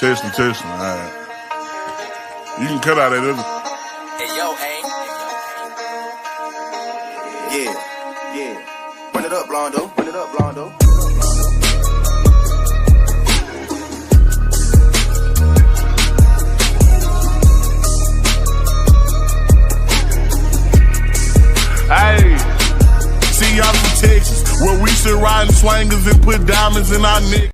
Testing. All right. You can cut out that other. Hey, yo, hey. Yeah. Run it up, Blondo. Hey, see y'all from Texas, where we sit riding swangers and put diamonds in our neck.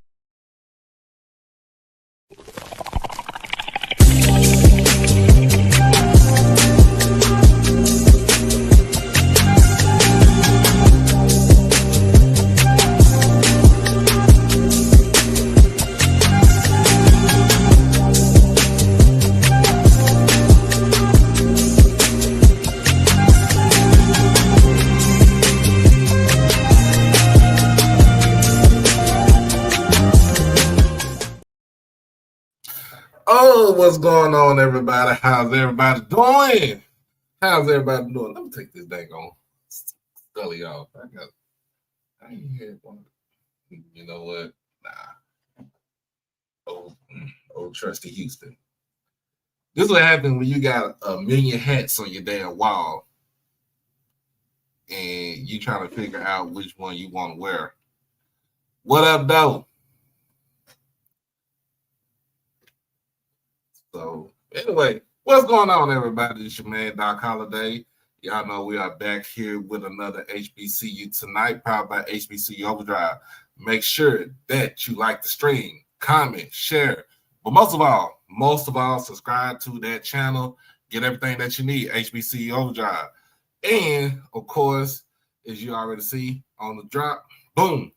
Oh, what's going on, everybody? How's everybody doing? Let me take this dang on Scully off. I ain't had one. You know what? Nah. Old trusty Houston. This is what happens when you got a million hats on your damn wall and you trying to figure out which one you want to wear. What up, though? So, anyway, what's going on, everybody? It's your man, Doc Holliday. Y'all know we are back here with another HBCU tonight, powered by HBCU Overdrive. Make sure that you like the stream, comment, share, but most of all, subscribe to that channel. Get everything that you need, HBCU Overdrive. And, of course, as you already see on the drop, boom.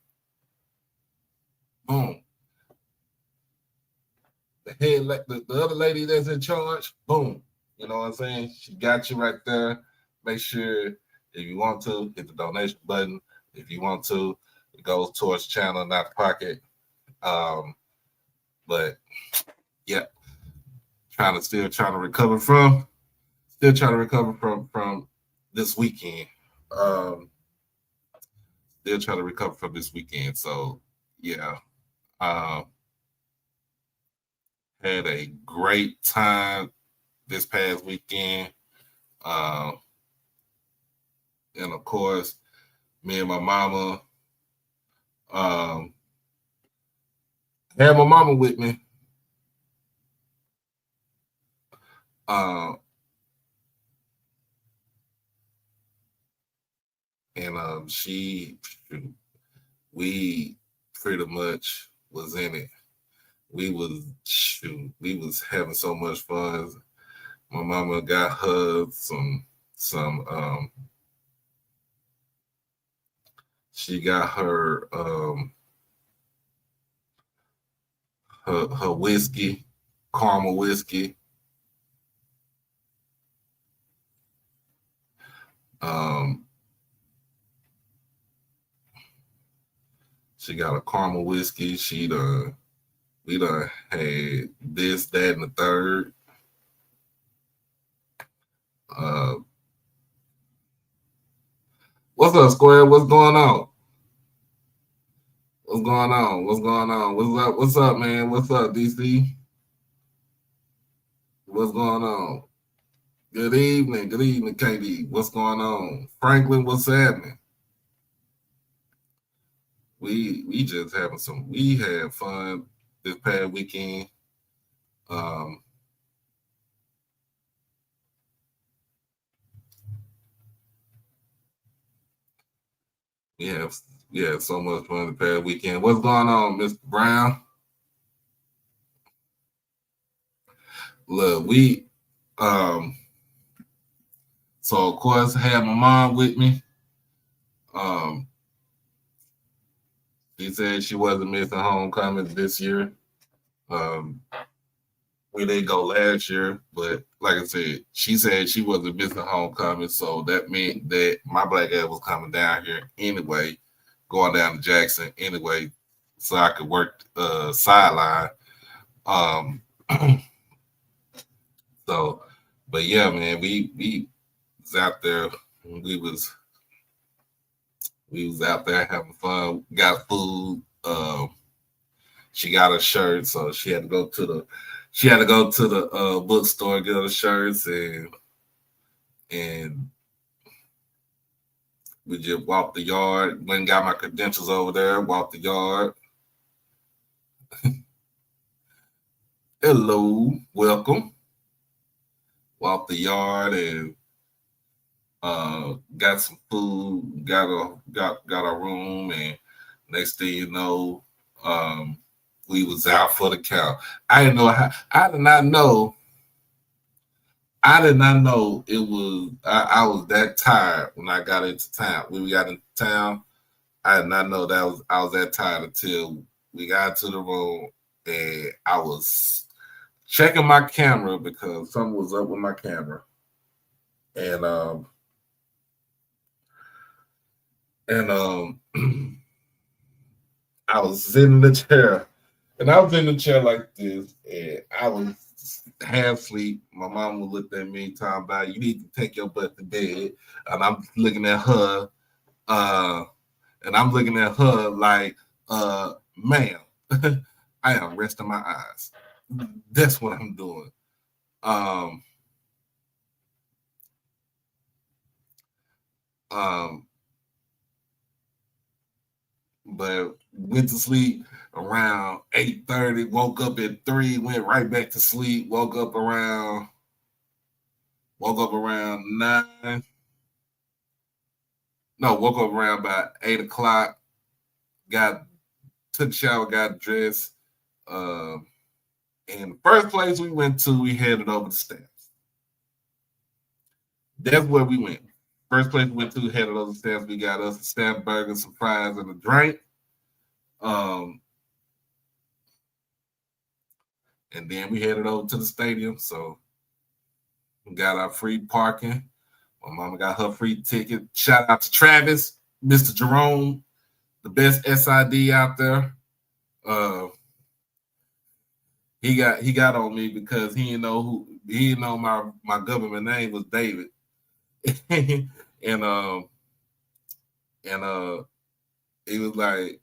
The other lady that's in charge, boom. You know what I'm saying? She got you right there. Make sure if you want to, hit the donation button. If you want to, it goes towards the channel, not the pocket. But yeah, still trying to recover from this weekend. So yeah. Had a great time this past weekend. And of course, me and my mama had my mama with me. We pretty much was in it. We was having so much fun. My mama got her she got her her whiskey, caramel whiskey. She got a caramel whiskey. We done had this, that, and the third. What's up, Square? What's going on? What's up, man? What's up, DC? What's going on? Good evening, KD. What's going on? Franklin, what's happening? We just we had fun this past weekend. We had so much fun the past weekend. What's going on, Mr. Brown? Look, so of course I had my mom with me. She said she wasn't missing homecoming this year. We didn't go last year, but like I said, she said she wasn't missing homecoming, so that meant that my black ass was coming down here anyway, going down to Jackson anyway, so I could work sideline. So, but yeah, man, we was out there. We was out there having fun. Got food. she got a shirt, so she had to go to the bookstore, get her shirts, and we just walked the yard. Went and got my credentials over there. Walked the yard. Hello, welcome. Walked the yard and got some food. Got a room, and next thing you know, we was out for the count. I didn't know how. I did not know. I did not know it was. I was that tired when I got into town. When we got into town, I did not know I was that tired until we got to the room and I was checking my camera because something was up with my camera, and I was sitting in the chair, and I was in the chair like this, and I was half asleep. My mom was looking at me, talking about you need to take your butt to bed, and I'm looking at her, like, ma'am, I am resting my eyes. That's what I'm doing. But went to sleep around 8:30, woke up at 3, went right back to sleep, woke up around 9. No, woke up around about 8 o'clock, took a shower, got dressed. And the first place we went to, we headed over the steps. That's where we went. First place we went to, headed over the steps. We got us a staff burger, some fries, and a drink. And then we headed over to the stadium. So we got our free parking. My mama got her free ticket. Shout out to Travis, Mr. Jerome, the best SID out there. He got on me because he didn't know my government name was David. and he was like,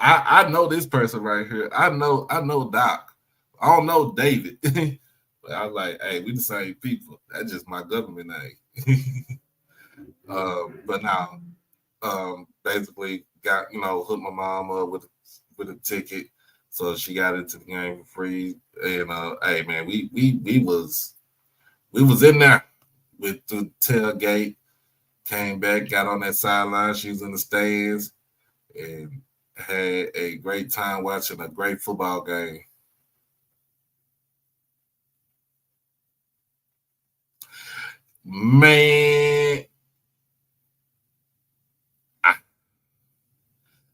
I know this person right here. I know Doc. I don't know David. But I was like, hey, we the same people. That's just my government name. But now, basically got, hooked my mom up with a ticket. So she got into the game for free. And hey man, we was in there with the tailgate, came back, got on that sideline. She was in the stands and had a great time watching a great football game. Man,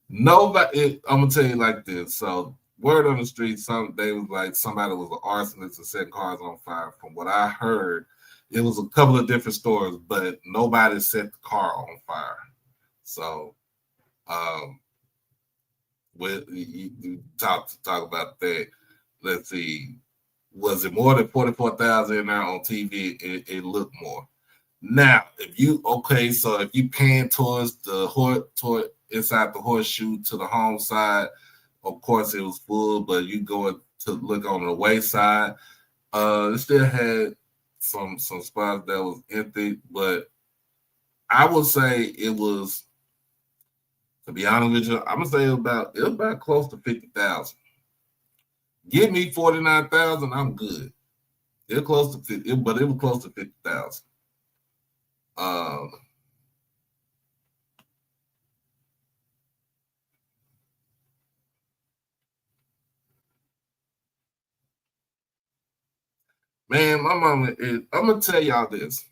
nobody. I'm gonna tell you like this. So, word on the street, they was like somebody was an arsonist and set cars on fire. From what I heard, it was a couple of different stories, but nobody set the car on fire. So, you talk about that. Let's see. Was it more than 44,000 in there on TV? It looked more. Now, if you pan towards toward inside the horseshoe to the home side, of course it was full, but you go to look on the away side, it still had some spots that was empty, but I would say it was, to be honest with you, I'm gonna say it was about close to 50,000. Give me 49,000, I'm good. It was close to 50, but it was close to 50,000. Man, my mama is, I'm gonna tell y'all this.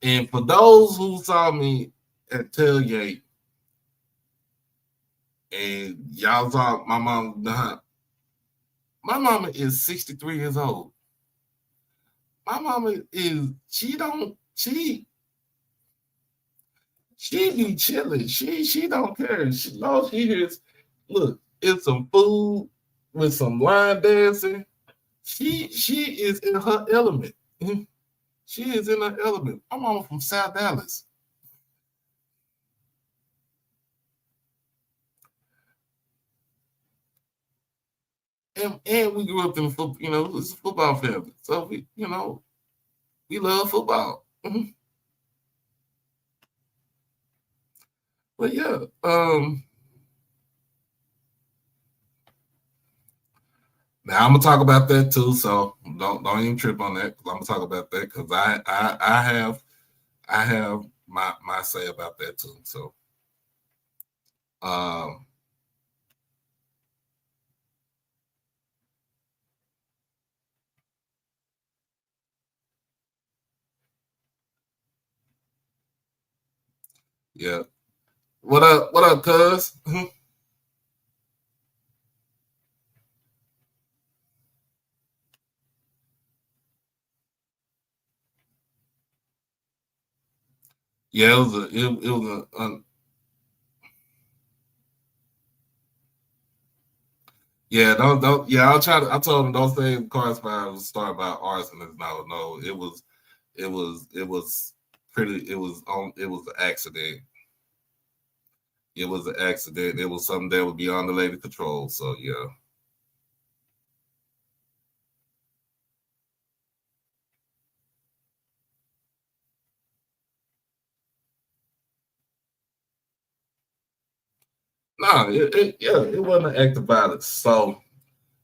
And for those who saw me at tailgate and y'all saw my mom, my mama is 63 years old. My mama is, she be chilling. She don't care. She knows she hears, look, it's some food with some line dancing. She is in her element. She is in her element. My mama from South Dallas. and we grew up in football. You know, it's a football family, so we love football. But yeah, now I'm gonna talk about that too. So don't even trip on that, because I'm gonna talk about that, because I have my say about that too. So yeah. What up, cuz? Yeah, it was yeah, don't yeah, I told him don't say correspondence was started by arsonists. No, it was pretty, it was an accident. It was an accident. It was something that was beyond the lady control. So yeah. No, it wasn't an act of violence. So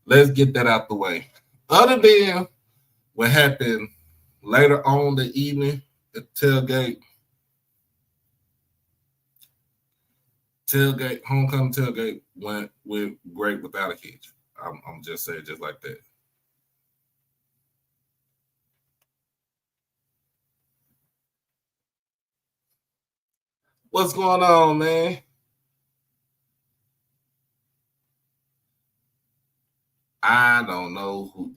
let's get that out the way. Other than what happened later on the evening at tailgate, homecoming tailgate went great without a hitch. I'm just saying, just like that. What's going on, man? I don't know who.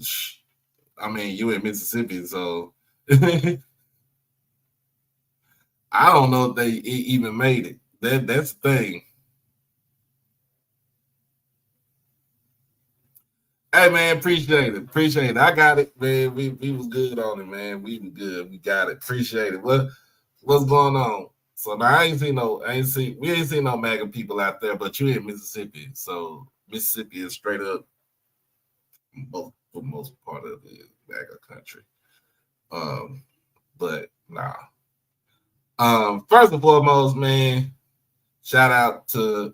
I mean, you in Mississippi, so I don't know if they even made it. That's the thing. Hey man, appreciate it. I got it, man. We was good on it, man. We was good. We got it. Appreciate it. What's going on? So now we ain't seen no MAGA people out there, but you in Mississippi, so Mississippi is straight up for most part of the MAGA country. But nah. First and foremost, man, shout out to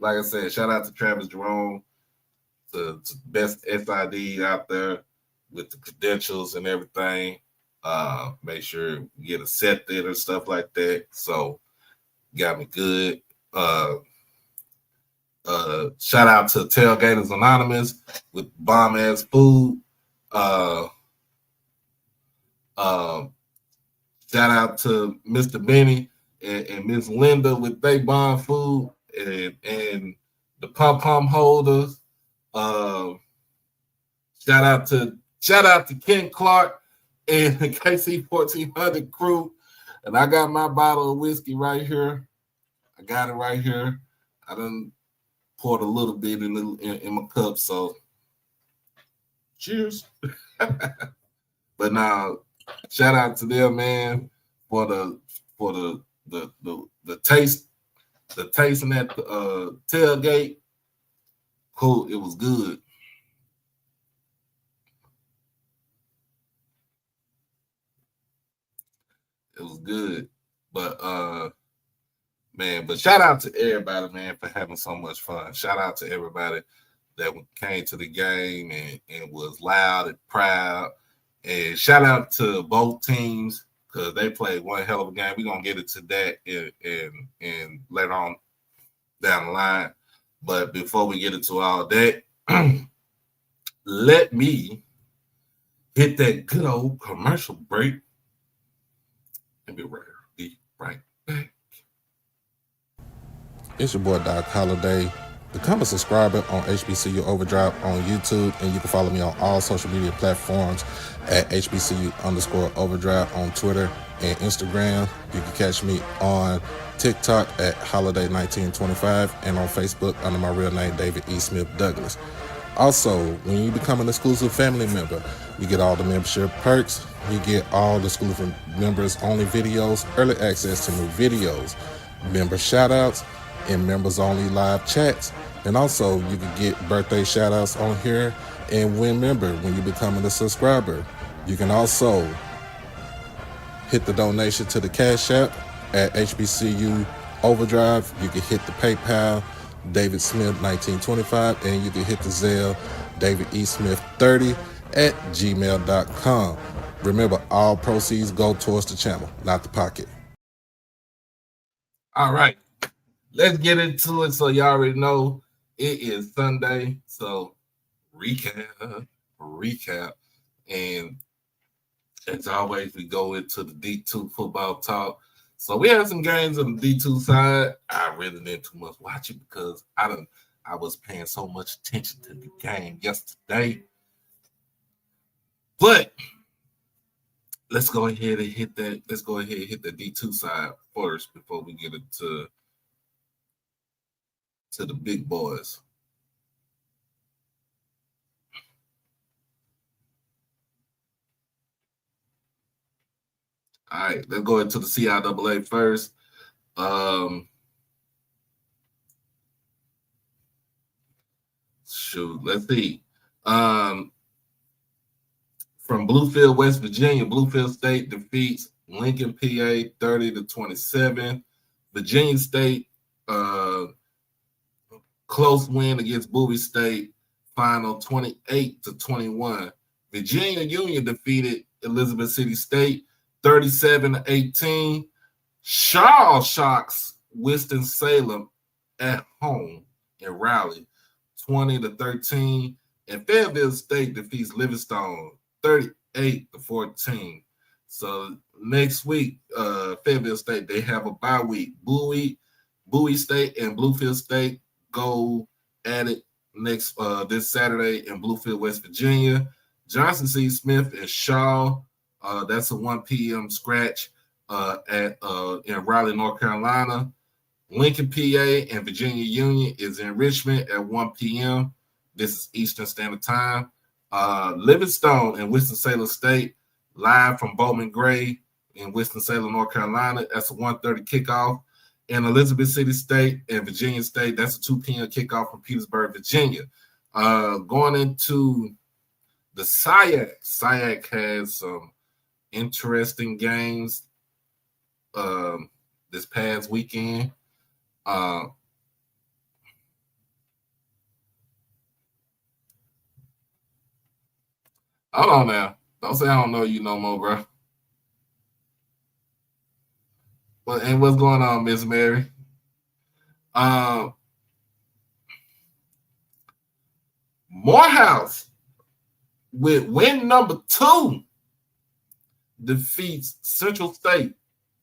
Travis Jerome, the best SID out there with the credentials and everything. Make sure you get accepted or stuff like that. So got me good. Shout out to Tailgaters Anonymous with bomb ass food. Shout out to Mr. Benny and Miss Linda with they bomb food and the pom pom holders. Shout out to Ken Clark and the KC 1400 crew. And I got my bottle of whiskey right here. I got it right here. I done poured a little bit in my cup, so cheers. But now, shout out to them, man, for the taste, the tasting at the tailgate. Cool, it was good. It was good. But man, but shout out to everybody, man, for having so much fun. Shout out to everybody that came to the game and was loud and proud. And shout out to both teams, because they played one hell of a game. We're gonna get into that and later on down the line. But before we get into all that, let me hit that good old commercial break and be right back. It's your boy Doc Holiday. Become a subscriber on HBCU Overdrive on YouTube, and you can follow me on all social media platforms at HBCU_Overdrive on Twitter and Instagram. You can catch me on TikTok at Holiday1925 and on Facebook under my real name, David E. Smith Douglas. Also, when you become an exclusive family member, you get all the membership perks. You get all the exclusive members only videos, early access to new videos, member shout outs, and members only live chats, And also, you can get birthday shout outs on here and win member when you become a subscriber. You can also hit the donation to the Cash App at HBCU Overdrive. You can hit the PayPal, David Smith 1925, and you can hit the Zelle, David E. Smith 30 at gmail.com. Remember, all proceeds go towards the channel, not the pocket. All right, let's get into it. So y'all already know it is Sunday. So recap. And as always, we go into the D2 football talk. So we had some games on the D2 side. I really didn't too much watch it because I was paying so much attention to the game yesterday. But let's go ahead and hit that. Let's go ahead and hit the D2 side first before we get into the big boys. All right, let's go into the CIAA first. Let's see. From Bluefield, West Virginia, Bluefield State defeats Lincoln, PA 30-27. Virginia State, close win against Bowie State, final 28-21. Virginia Union defeated Elizabeth City State 37-18. Shaw shocks Winston-Salem at home in Raleigh 20-13. And Fayetteville State defeats Livingstone 38-14. So next week, Fayetteville State, they have a bye week. Bowie State and Bluefield State go at it next this Saturday in Bluefield, West Virginia. Johnson C. Smith and Shaw, that's a 1 p.m. scratch in Raleigh, North Carolina. Lincoln, PA and Virginia Union is in Richmond at 1 p.m. This is Eastern Standard Time. Livingstone and Winston-Salem State, live from Bowman Gray in Winston-Salem, North Carolina. That's a 1:30 kickoff. And Elizabeth City State and Virginia State, that's a 2 p.m. kickoff from Petersburg, Virginia. Going into the SIAC. SIAC has some interesting games this past weekend. Hold on now. Don't say I don't know you no more, bro. Well, and what's going on, Miss Mary? Morehouse with win number 2 defeats Central State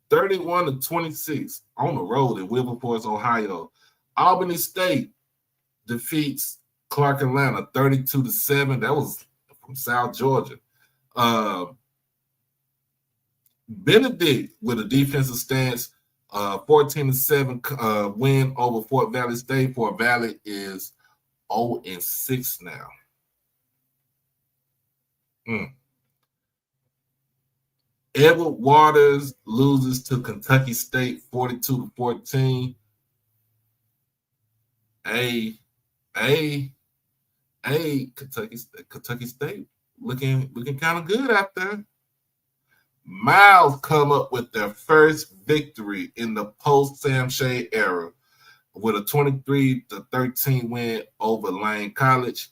31-26 on the road in Wilberforce, Ohio. Albany State defeats Clark Atlanta 32-7. That was from South Georgia. Benedict with a defensive stance, 14-7 win over Fort Valley State. Fort Valley is 0-6 now. Edward Waters loses to Kentucky State 42-14. Kentucky State looking kind of good out there. Miles come up with their first victory in the post-Sam Shea era with a 23-13 win over Lane College.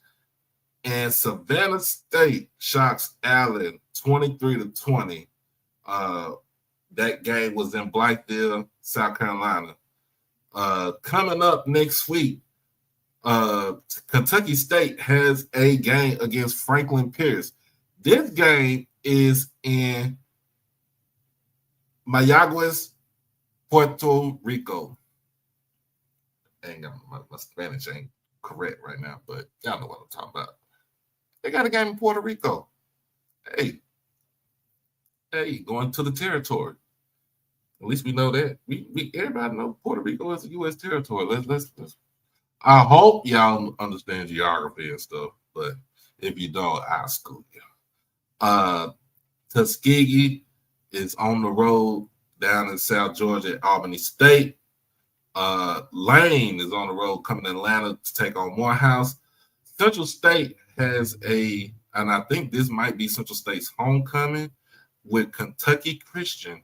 And Savannah State shocks Allen 23-20. That game was in Blytheville, South Carolina. Coming up next week, Kentucky State has a game against Franklin Pierce. This game is in Mayagüez, Puerto Rico. My Spanish ain't correct right now, but y'all know what I'm talking about. They got a game in Puerto Rico. Hey, going to the territory. At least we know that. We everybody know Puerto Rico is a U.S. territory. Let's. I hope y'all understand geography and stuff, but if you don't, I'll school you. Tuskegee is on the road down in South Georgia at Albany State. Lane is on the road coming to Atlanta to take on Morehouse. Central State has and I think this might be Central State's homecoming with Kentucky Christian.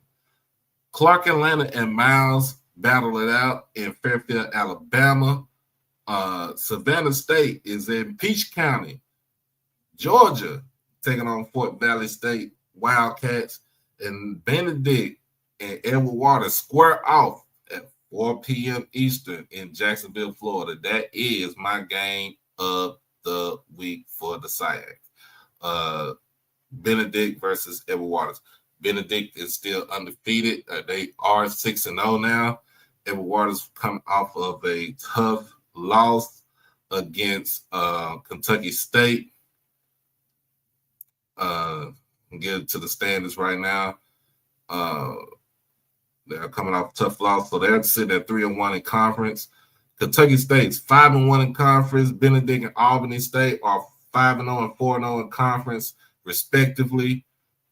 Clark Atlanta and Miles battle it out in Fairfield, Alabama. Savannah State is in Peach County, Georgia, taking on Fort Valley State Wildcats. And Benedict and Edward Waters square off at 4 p.m. Eastern in Jacksonville, Florida. That is my game of the week for the SIAC. Benedict versus Edward Waters. Benedict is still undefeated. They are 6-0 now. Edward Waters come off of a tough loss against Kentucky State. Get to the standings right now. They're coming off a tough loss, so they're sitting at 3-1 in conference. Kentucky State's 5-1 in conference. Benedict and Albany State are 5-0 and 4-0 in conference, respectively.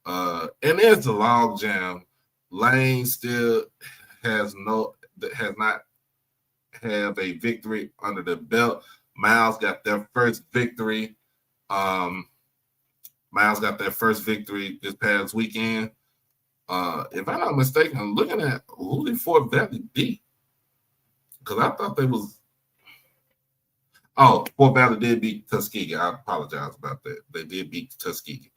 And there's a log jam. Lane still has not have a victory under the belt. Miles got their first victory. Miles got their first victory this past weekend. If I'm not mistaken, I'm looking at who did Fort Valley beat. Because I thought they was. Oh, Fort Valley did beat Tuskegee. I apologize about that. They did beat Tuskegee.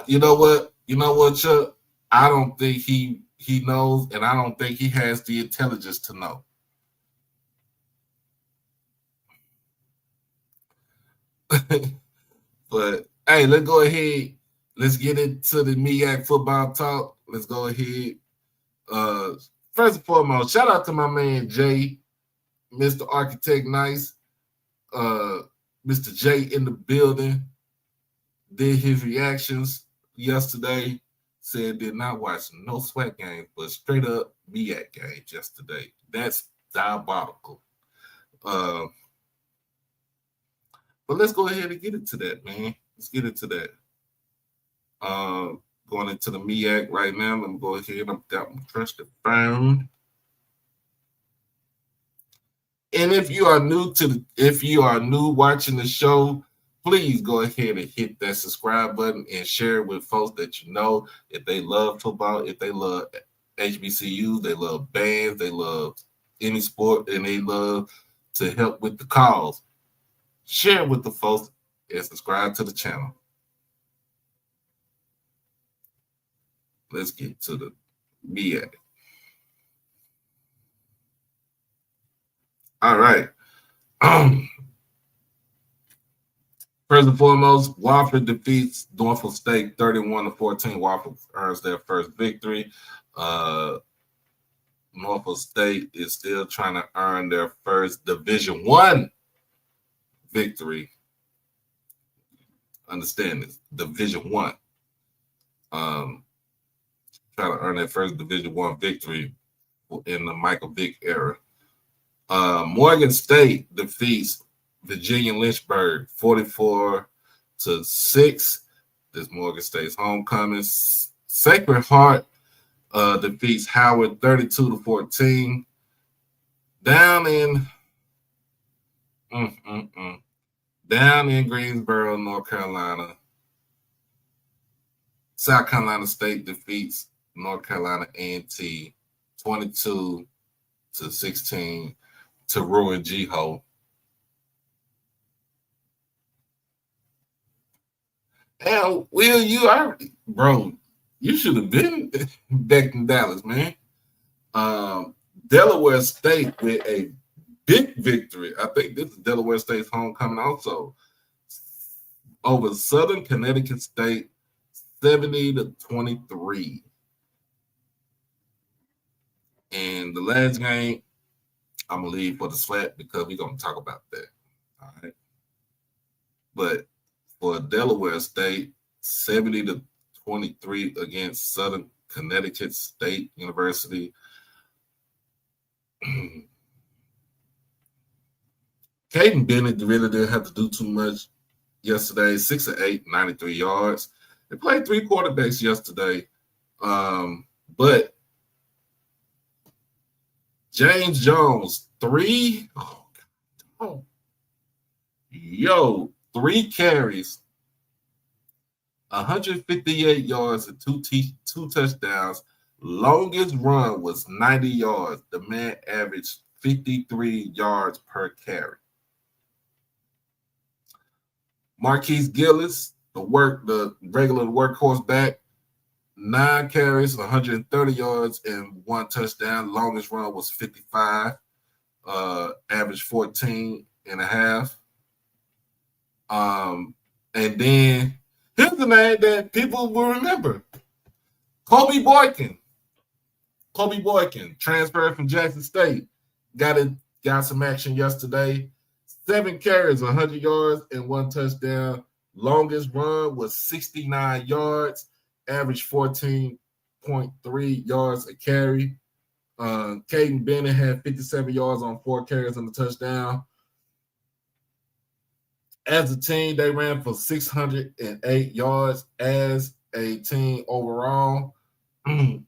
You know what, Chuck? I don't think he knows, and I don't think he has the intelligence to know. But hey, let's go ahead. Let's get into the MEAC football talk. Let's go ahead. First and foremost, shout out to my man Jay, Mr. Architect Nice, Mr. Jay in the building. Did his reactions yesterday. Said did not watch no SWAC games, but straight up MEAC games yesterday. That's diabolical. But let's go ahead and get into that, man. Let's get into that. Going into the MEAC right now. Let me go ahead. I've got my trusted phone. And if you are new watching the show, please go ahead and hit that subscribe button and share it with folks that you know. If they love football, if they love HBCU, they love bands, they love any sport, and they love to help with the cause. Share it with the folks and subscribe to the channel. Let's get to the MEAC. All right. First and foremost, Wofford defeats Norfolk State 31-14. Wofford earns their first victory. Norfolk State is still trying to earn their first Division I victory. Understand this, Division I. Trying to earn their first Division I victory in the Michael Vick era. Morgan State defeats Virginia Lynchburg 44-6. This Morgan State's homecoming. Sacred Heart defeats Howard 32-14. Down in Greensboro, North Carolina. South Carolina State defeats North Carolina A&T 22-16 to ruin G-Ho. Hell, Will, you should have been back in Dallas, man. Delaware State with a big victory. I think this is Delaware State's homecoming also. Over Southern Connecticut State, 70-23. And the last game, I'm going to leave for the SWAC because we're going to talk about that. All right. But for Delaware State, 70-23 against Southern Connecticut State University. Caden Bennett really didn't have to do too much yesterday. 6 of 8, 93 yards. They played 3 quarterbacks yesterday. But James Jones, 3 carries, 158 yards and two touchdowns. Longest run was 90 yards. The man averaged 53 yards per carry. Marquise Gillis, the regular workhorse back, 9 carries, 130 yards, and 1 touchdown. Longest run was 55, average 14 and a half. And then here's the name that people will remember. Kobe Boykin. Kobe Boykin, transferred from Jackson State. Got some action yesterday. 7 carries, 100 yards, and 1 touchdown. Longest run was 69 yards, average 14.3 yards a carry. Caden Bennett had 57 yards on 4 carries and a touchdown. As a team, they ran for 608 yards as a team overall.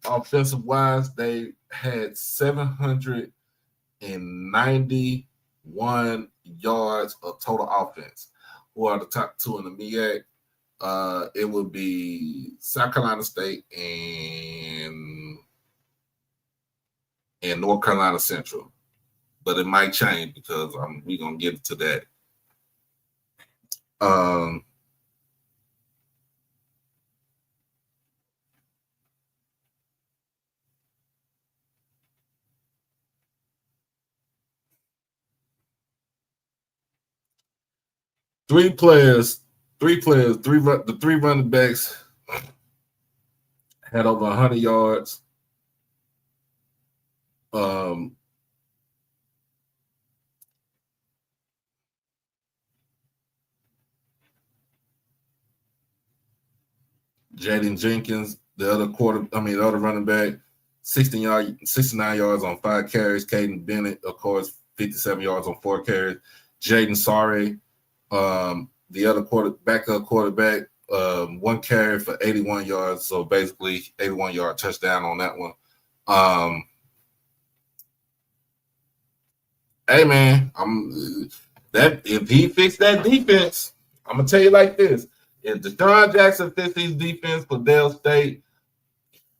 Offensive-wise, they had 791 yards of total offense. Who are the top 2 in the MEAC? It would be South Carolina State and North Carolina Central. But it might change because we're going to get to that. The 3 running backs had over 100 yards. Jaden Jenkins, the other running back, 69 yards on 5 carries. Caden Bennett, of course, 57 yards on 4 carries. Jaden Sorey, the other backup quarterback, 1 carry for 81 yards. So basically 81-yard touchdown on that one. Hey man, if he fixed that defense, I'm gonna tell you like this. If Deshaun Jackson fixes his defense for Dale State,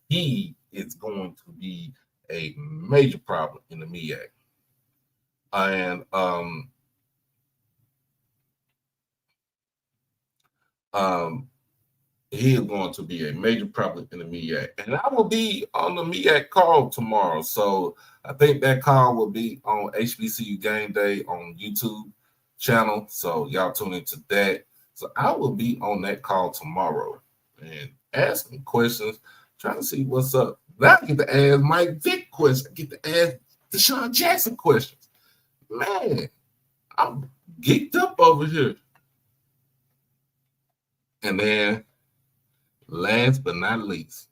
he is going to be a major problem in the MEAC. And he is going to be a major problem in the MEAC. And I will be on the MEAC call tomorrow. So I think that call will be on HBCU Game Day on YouTube channel. So y'all tune into that. So I will be on that call tomorrow and asking questions, trying to see what's up. Now I get to ask Mike Vick questions. I get to ask Deshaun Jackson questions. Man, I'm geeked up over here. And then, last but not least,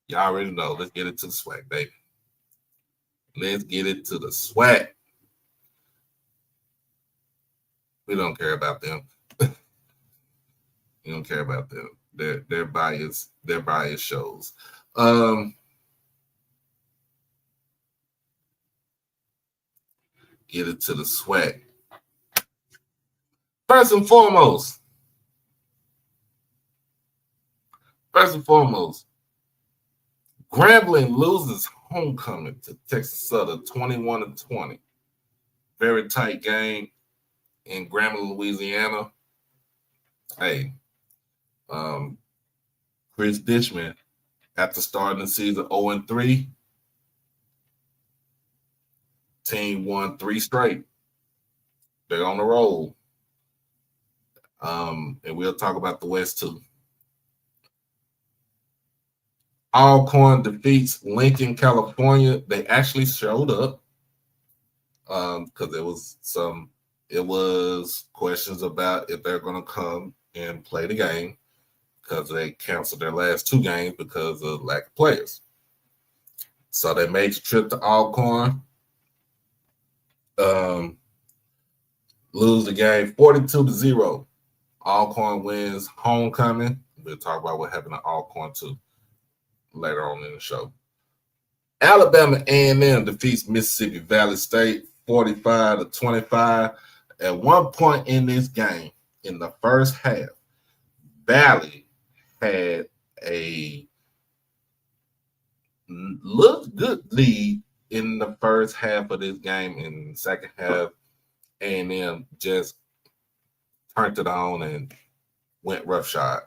y'all already know. Let's get it to the swag, baby. Let's get it to the swag. We don't care about them. We don't care about them. Their bias shows. Get it to the swag. First and foremost, Grambling loses homecoming to Texas Southern 21-20. Very tight game in Grambling, Louisiana. Hey, Chris Dishman, after starting the season 0-3, team won 3 straight. They're on the roll. And we'll talk about the West too. Alcorn defeats Lincoln, California. They actually showed up because it was questions about if they're going to come and play the game because they canceled their last 2 games because of lack of players. So they made the trip to Alcorn. Lose the game 42-0. Alcorn wins homecoming. We'll talk about what happened to Alcorn too later on in the show. Alabama A&M defeats Mississippi Valley State 45-25. At one point in this game, in the first half, Valley had a looked good lead in the first half of this game. In the second half, A&M just turned it on and went roughshod.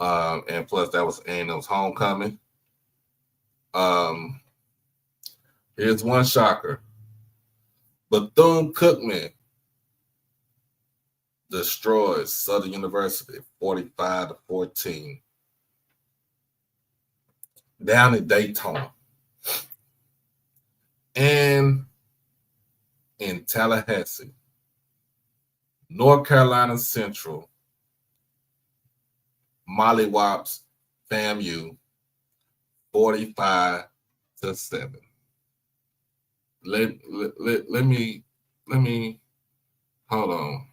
And plus, that was A&M's homecoming. Here's one shocker. Bethune-Cookman destroys Southern University 45-14. Down in Daytona. And in Tallahassee, North Carolina Central mollywops FAMU 45-7. Let me hold on.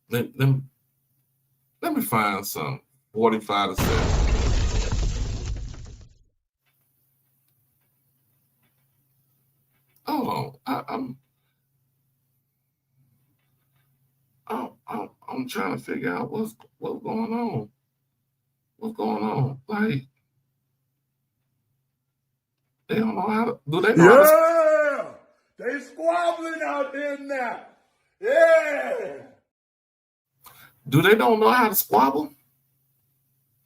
Let me find some 45-7. Hold on. I'm trying to figure out what's going on. What's going on? Like, they don't know how to. Do they know? Yeah! They squabbling out there now. Yeah! Do they don't know how to squabble?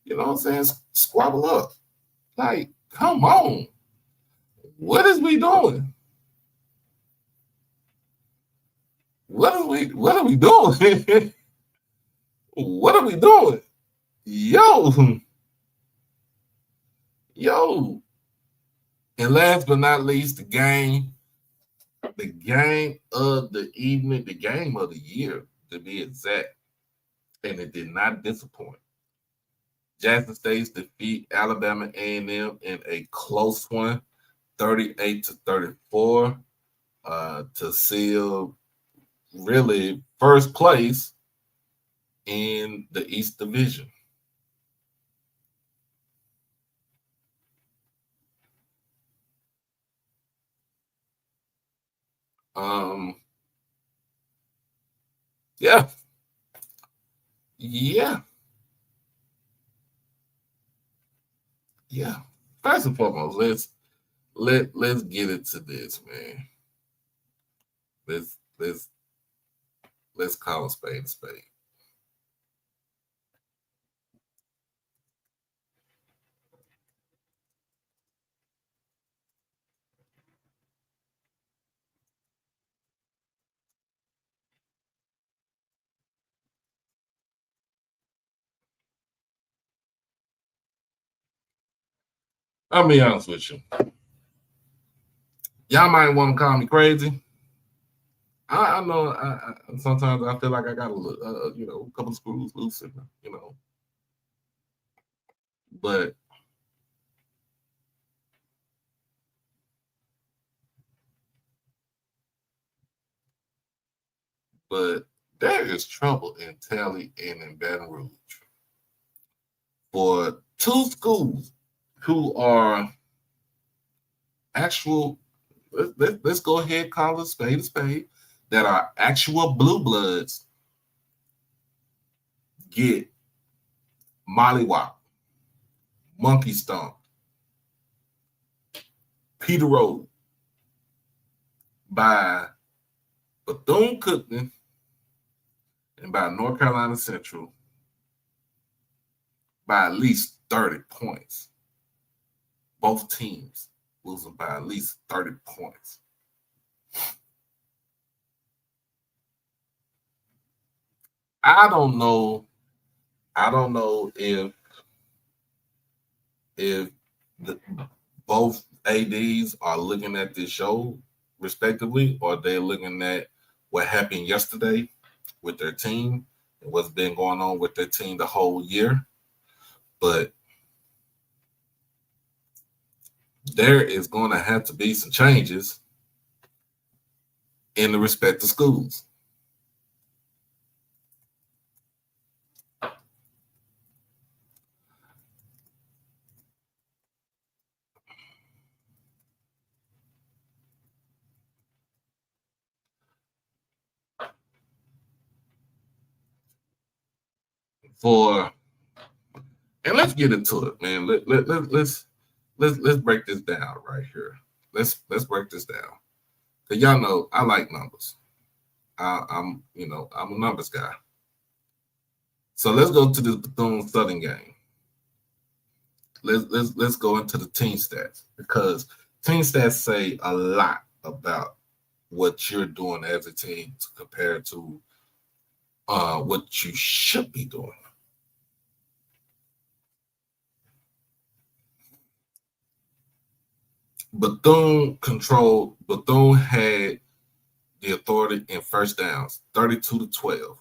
You know what I'm saying? Squabble up. Like, come on. What is we doing? What are we doing? What are we doing? Yo. And last but not least, the game of the evening, the game of the year, to be exact. And it did not disappoint. Jackson State's defeat Alabama A&M in a close one, 38-34, to seal really first place in the East Division. Yeah. First and foremost, let's get into this, man. Let's call a spade a spade. I'll be honest with you. Y'all might want to call me crazy. I know. I sometimes I feel like I got a couple of screws loose, But there is trouble in Tally and in Baton Rouge for two schools who are actual. Let's go ahead and call it a spade. That are actual blue bloods get mollywop, monkey stomp, Peter Road by Bethune-Cookman and by North Carolina Central by at least 30 points. Both teams losing by at least 30 points. I don't know if both ADs are looking at this show respectively, or they're looking at what happened yesterday with their team and what's been going on with their team the whole year. But there is going to have to be some changes in the respective schools. And let's get into it, man. Let's break this down right here. Let's break this down. Cause y'all know I like numbers. I'm a numbers guy. So let's go to the Bethune Southern game. Let's go into the team stats, because team stats say a lot about what you're doing as a team compared to what you should be doing. Bethune had the authority in first downs, 32-12.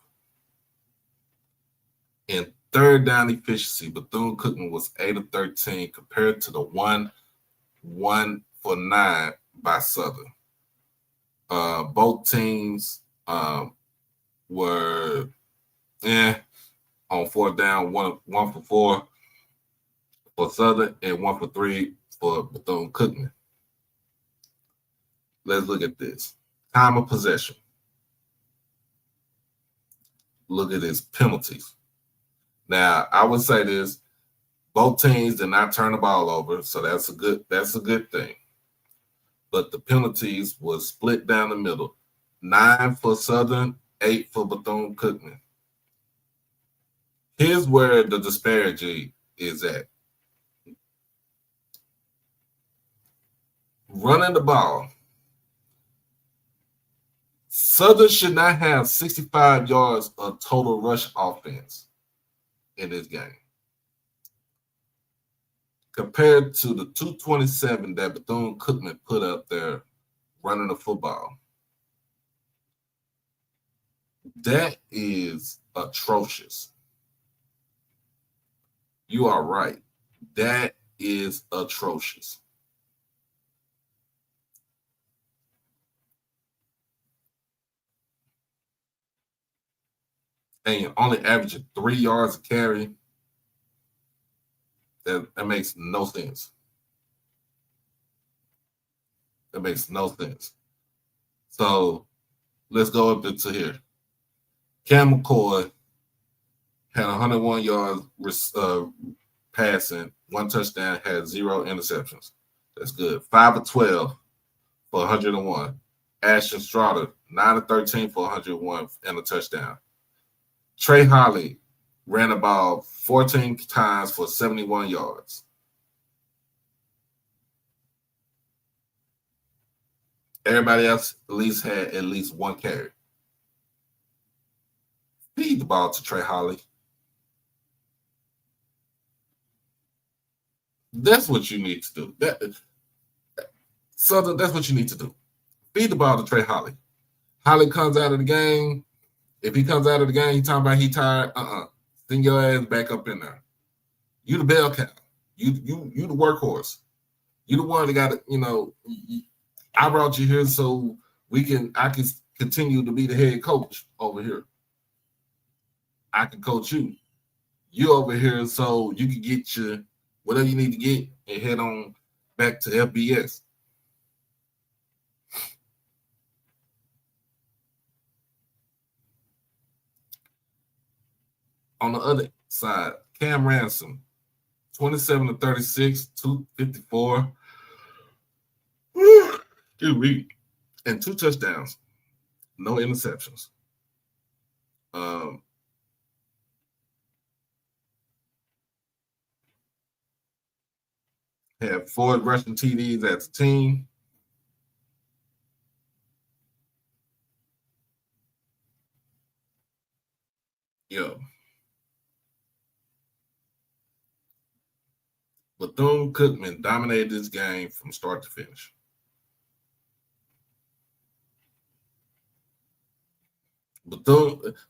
In third down efficiency, Bethune-Cookman was 8 of 13 compared to the 1 for 9 by Southern. Both teams were on fourth down, one for 4 for Southern and 1 for 3 for Bethune-Cookman. Let's look at this. Time of possession. Look at his penalties. Now, I would say this: both teams did not turn the ball over, so that's a good thing. But the penalties was split down the middle: 9 for Southern, 8 for Bethune-Cookman. Here's where the disparity is at. Running the ball. Southern should not have 65 yards of total rush offense in this game, compared to the 227 that Bethune-Cookman put up there running the football. That is atrocious. You are right. That is atrocious. And you're only averaging 3 yards a carry. That makes no sense. That makes no sense. So let's go up into here. Cam McCoy had 101 yards passing, 1 touchdown, had 0 interceptions. That's good. 5 of 12 for 101. Ashton Strada, 9 of 13 for 101 and a touchdown. Trey Holly ran the ball 14 times for 71 yards. Everybody else at least had at least 1 carry. Feed the ball to Trey Holly. That's what you need to do. Southern, that's what you need to do. Feed the ball to Trey Holly. Holly comes out of the game. If he comes out of the game, he talking about he tired. Send your ass back up in there. You the bell cow. You the workhorse. You the one that got to, I brought you here so I can continue to be the head coach over here. I can coach you. You over here so you can get your whatever you need to get and head on back to FBS. On the other side, Cam Ransom, 27 to 36, 254. Excuse me. And 2 touchdowns. No interceptions. Had 4 rushing TDs as a team. Bethune-Cookman dominated this game from start to finish.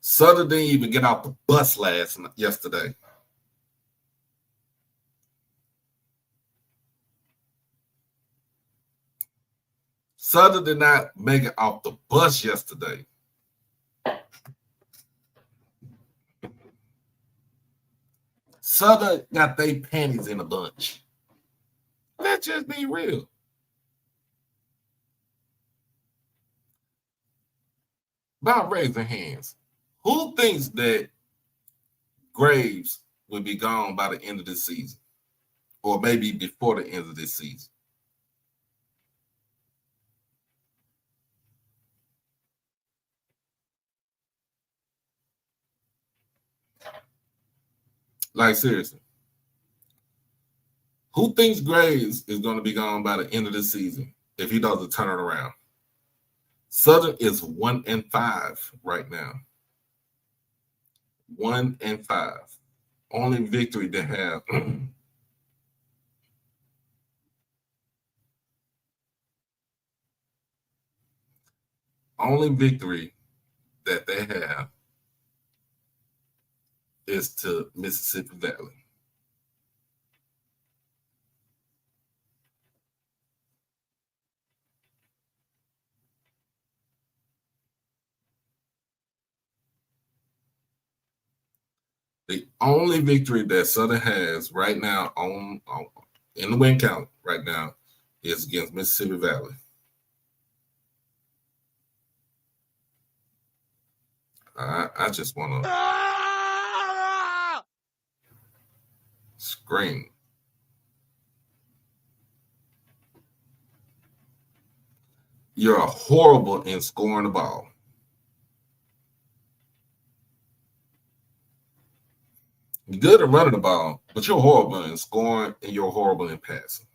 Southern didn't even get off the bus yesterday. Southern did not make it off the bus yesterday. Southern got their panties in a bunch. Let's just be real. By raising hands, who thinks that Graves will be gone by the end of this season, or maybe before the end of this season? Like, seriously. Who thinks Graves is going to be gone by the end of the season if he doesn't turn it around? Southern is 1-5 right now. 1-5. Only victory they have. Only victory that they have is to Mississippi Valley. The only victory that Southern has right now on in the win count right now is against Mississippi Valley. I just want to scream. You're horrible in scoring the ball. You're good at running the ball, but you're horrible in scoring and you're horrible in passing.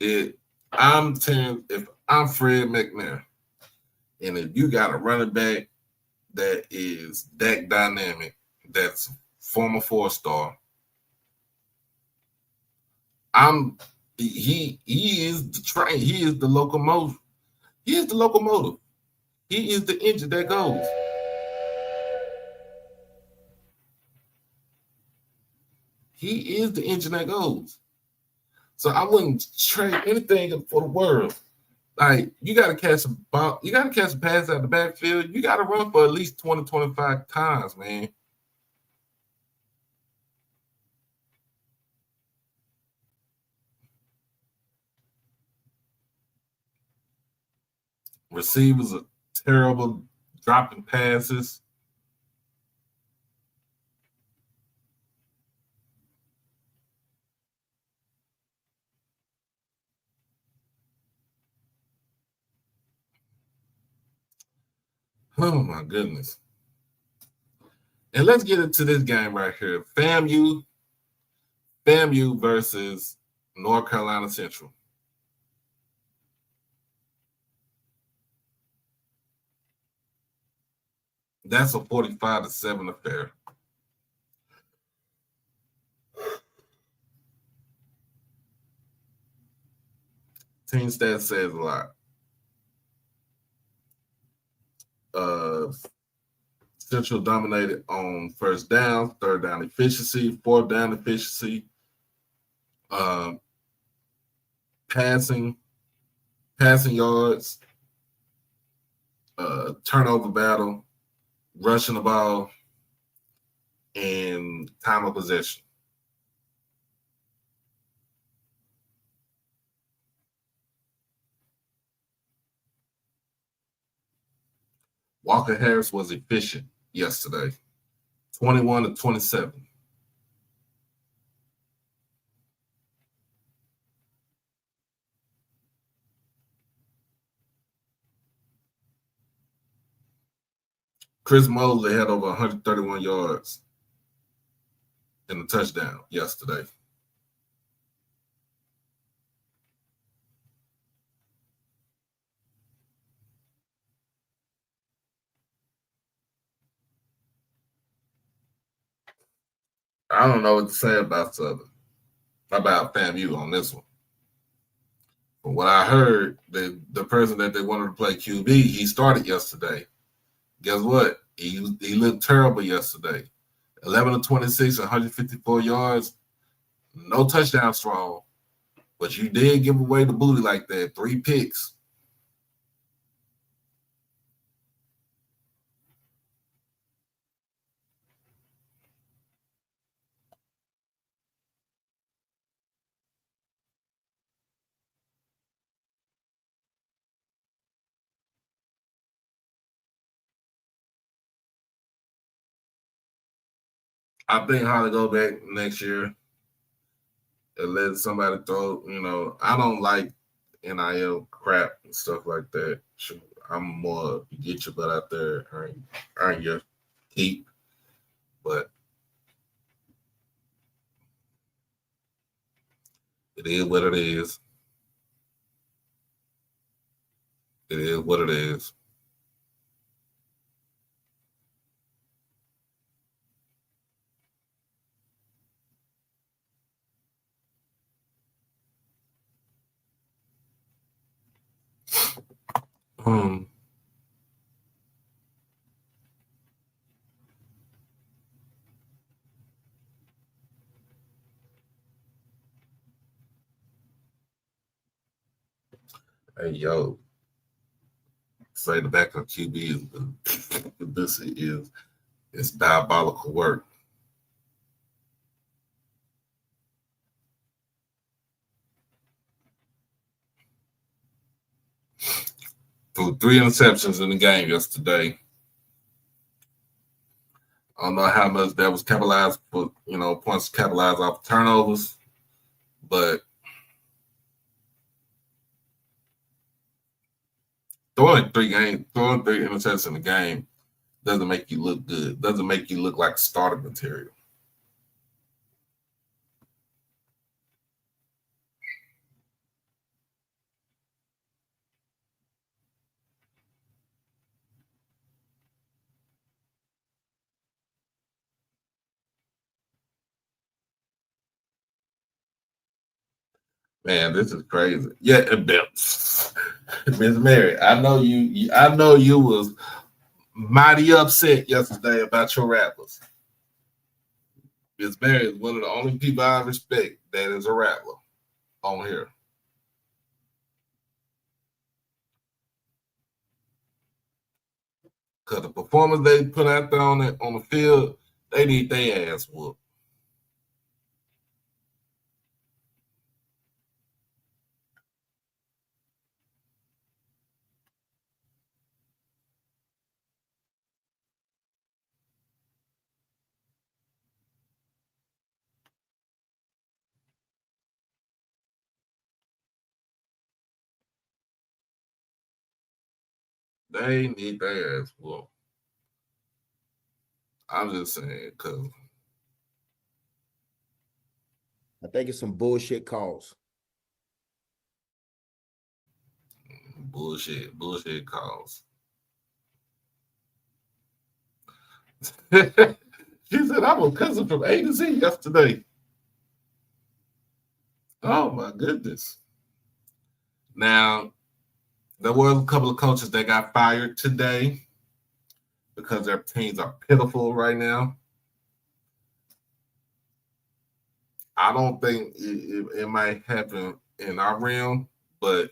If I'm Fred McNair, and if you got a running back that is that dynamic, that's former 4-star, he is the train, he is the locomotive. He is the locomotive. He is the engine that goes. He is the engine that goes. So I wouldn't trade anything for the world. Like, you got to catch a ball, you got to catch a pass out of the backfield. You got to run for at least 20, 25 times, man. Receivers are terrible, dropping passes. Oh my goodness. And let's get into this game right here. FAMU versus North Carolina Central. That's a 45-7 affair. Team stats says a lot. Central dominated on first down, third down efficiency, fourth down efficiency, passing yards, turnover battle, rushing the ball, and time of possession. Walker Harris was efficient yesterday, 21-27. Chris Mosley had over 131 yards in the touchdown yesterday. I don't know what to say about FAMU on this one. From what I heard, the person that they wanted to play QB, he started yesterday. Guess what? He looked terrible yesterday. 11-26, 154 yards, no touchdown strong, but you did give away the booty like that. 3 picks. I think Holly go back next year and let somebody throw. I don't like NIL crap and stuff like that. Shoot, I'm more get your butt out there, earn your keep. But it is what it is. It is what it is. Hey, yo, say the back of QB is it's diabolical work. Threw 3 interceptions in the game yesterday. I don't know how much that was capitalized, but points capitalized off turnovers, but throwing 3 interceptions in the game doesn't make you look good. Doesn't make you look like starting material. Man, this is crazy. Yeah, Miss Mary, I know you was mighty upset yesterday about your rappers. Miss Mary is one of the only people I respect that is a rapper on here. Because the performance they put out there on the field, they need their ass whooped. They need their ass whooped. I'm just saying, because I think it's some bullshit calls. Bullshit calls. She said, I'm a cousin from A to Z yesterday. Oh, my goodness. Now, there were a couple of coaches that got fired today because their teams are pitiful right now. I don't think it might happen in our realm, but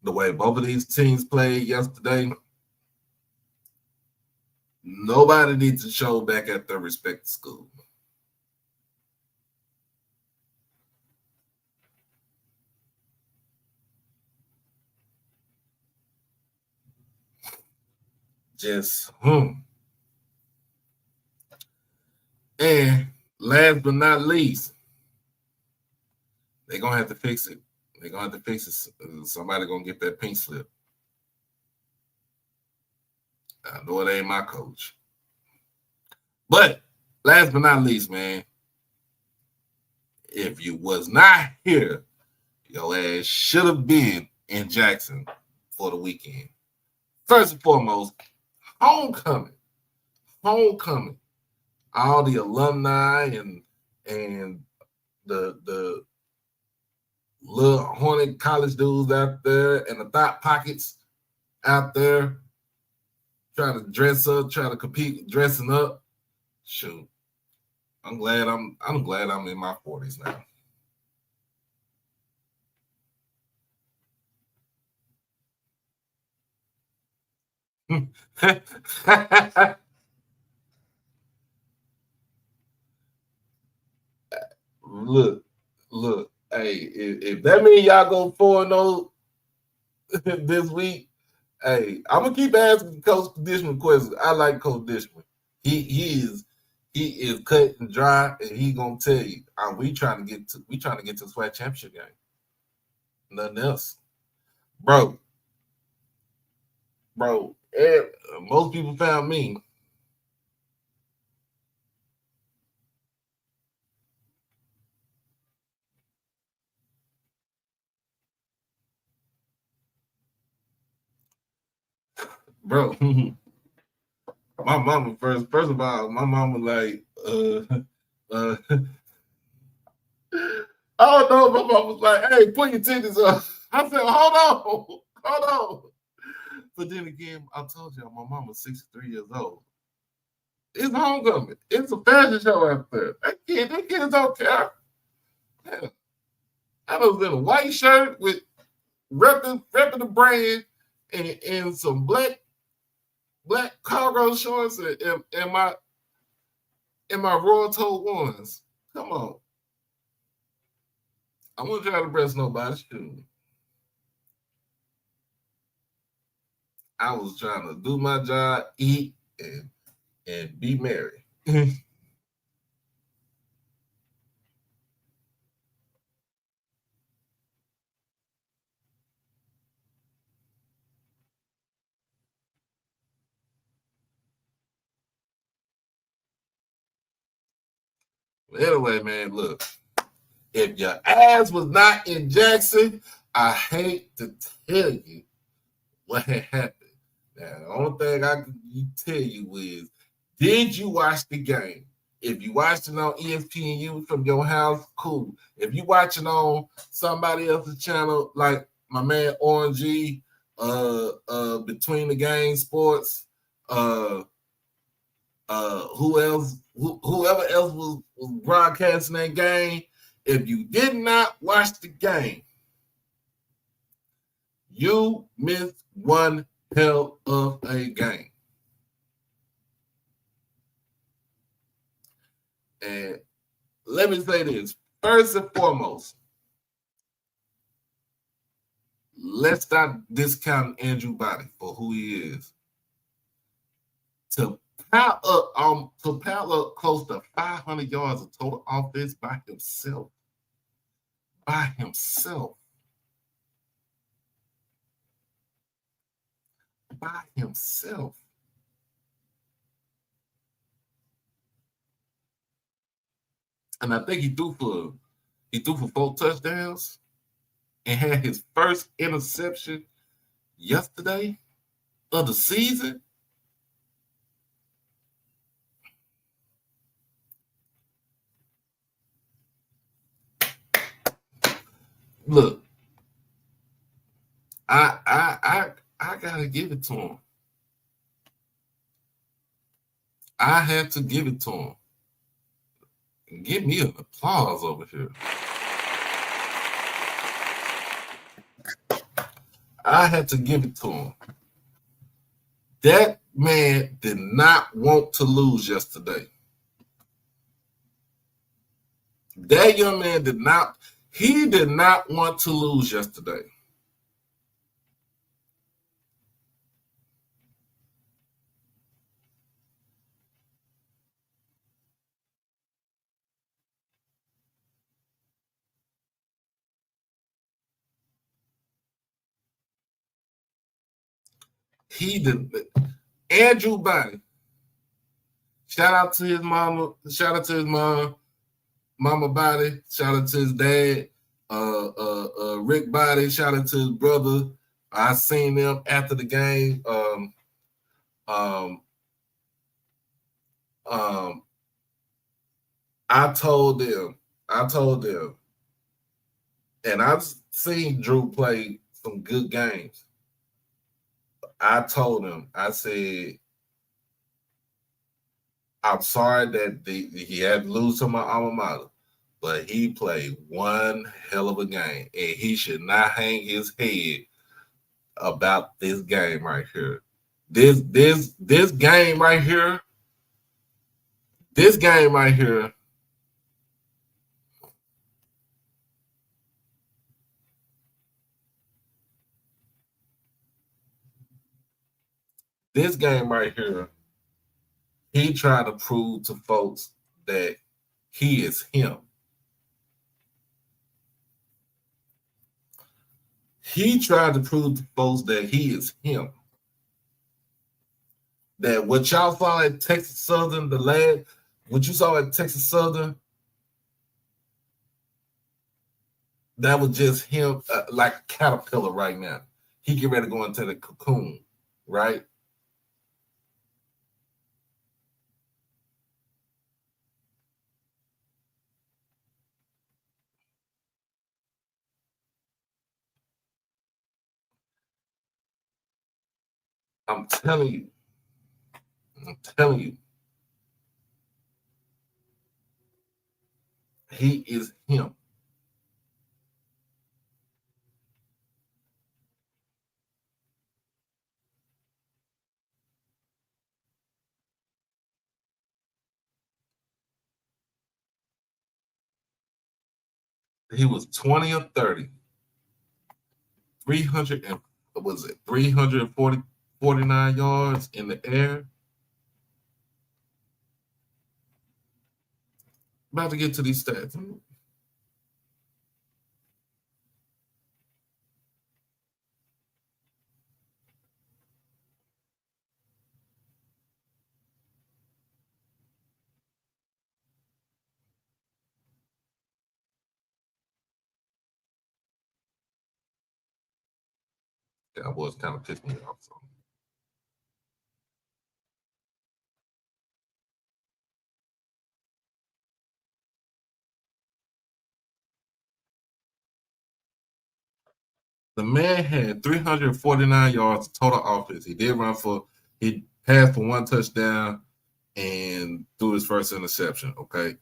the way both of these teams played yesterday, nobody needs to show back at their respective school. Just, And last but not least, they're going to have to fix it. They're going to have to fix it. Somebody going to get that pink slip. I know it ain't my coach. But last but not least, man, if you was not here, your ass should have been in Jackson for the weekend. First and foremost, homecoming. All the alumni and the little Hornet college dudes out there and the thought pockets out there trying to dress up, trying to compete, dressing up. Shoot, I'm glad I'm in my 40s now. Look. Hey, if that means y'all go 4-0 this week, hey, I'm gonna keep asking Coach Dishman questions. I like Coach Dishman. He is he is cut and dry, and he gonna tell you, we trying to get to the SWAC championship game. Nothing else, bro. Most people found me. Bro, my mama first of all, my mama like I don't know. My mom was like, "Hey, put your titties up." I said, hold on. But then again, I told you my mom was 63 years old. It's homecoming. It's a fashion show out there. They kids don't care. Yeah. I was in a white shirt with repping the brand and some black cargo shorts and my royal toe ones. Come on. I won't try to breast nobody's shoe. I was trying to do my job, eat, and be merry. Anyway, man, look. If your ass was not in Jackson, I hate to tell you what happened. Now, the only thing I can tell you is, did you watch the game? If you watched it on ESPNU from your house, cool. If you watching on somebody else's channel, like my man Orange, Between the Game Sports, whoever else was broadcasting that game, if you did not watch the game, you missed one hell of a game. And let me say this. First and foremost, let's stop discounting Andrew Body for who he is. To pile up close to 500 yards of total offense by himself. By himself. And I think he threw for 4 touchdowns and had his first interception yesterday of the season. Look, I gotta give it to him. I had to give it to him. Give me an applause over here. I had to give it to him. That man did not want to lose yesterday. That young man did not want to lose yesterday. He did. Andrew Body. Shout out to his mama. Shout out to his mom, Mama Body. Shout out to his dad, Rick Body. Shout out to his brother. I seen them after the game. I told them, and I've seen Drew play some good games. I told him, I said, I'm sorry that he had to lose to my alma mater, but he played one hell of a game, and he should not hang his head about this game right here. This game right here. This game right here. This game right here. He tried to prove to folks that he is him. He tried to prove to folks that he is him. That what y'all saw at Texas Southern, what you saw at Texas Southern, that was just him, like a caterpillar right now. He get ready to go into the cocoon, right? I'm telling you, he is him. He was 20 or 30, 300 and was it 349 yards in the air. About to get to these stats. That was kind of pissed me off. So. The man had 349 yards total offense. He passed for one touchdown and threw his first interception. Okay.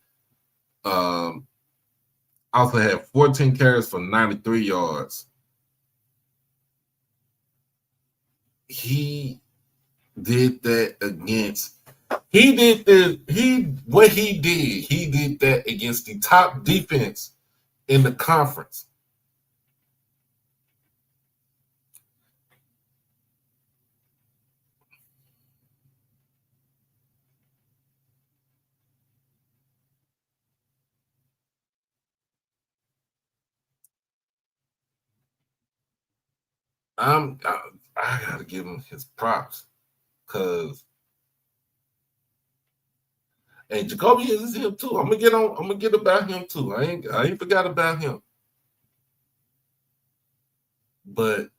Also had 14 carries for 93 yards. He did that against he did that against the top defense in the conference. I gotta give him his props because and Jacoby is him too. I'm gonna get about him too. I ain't forgot about him. But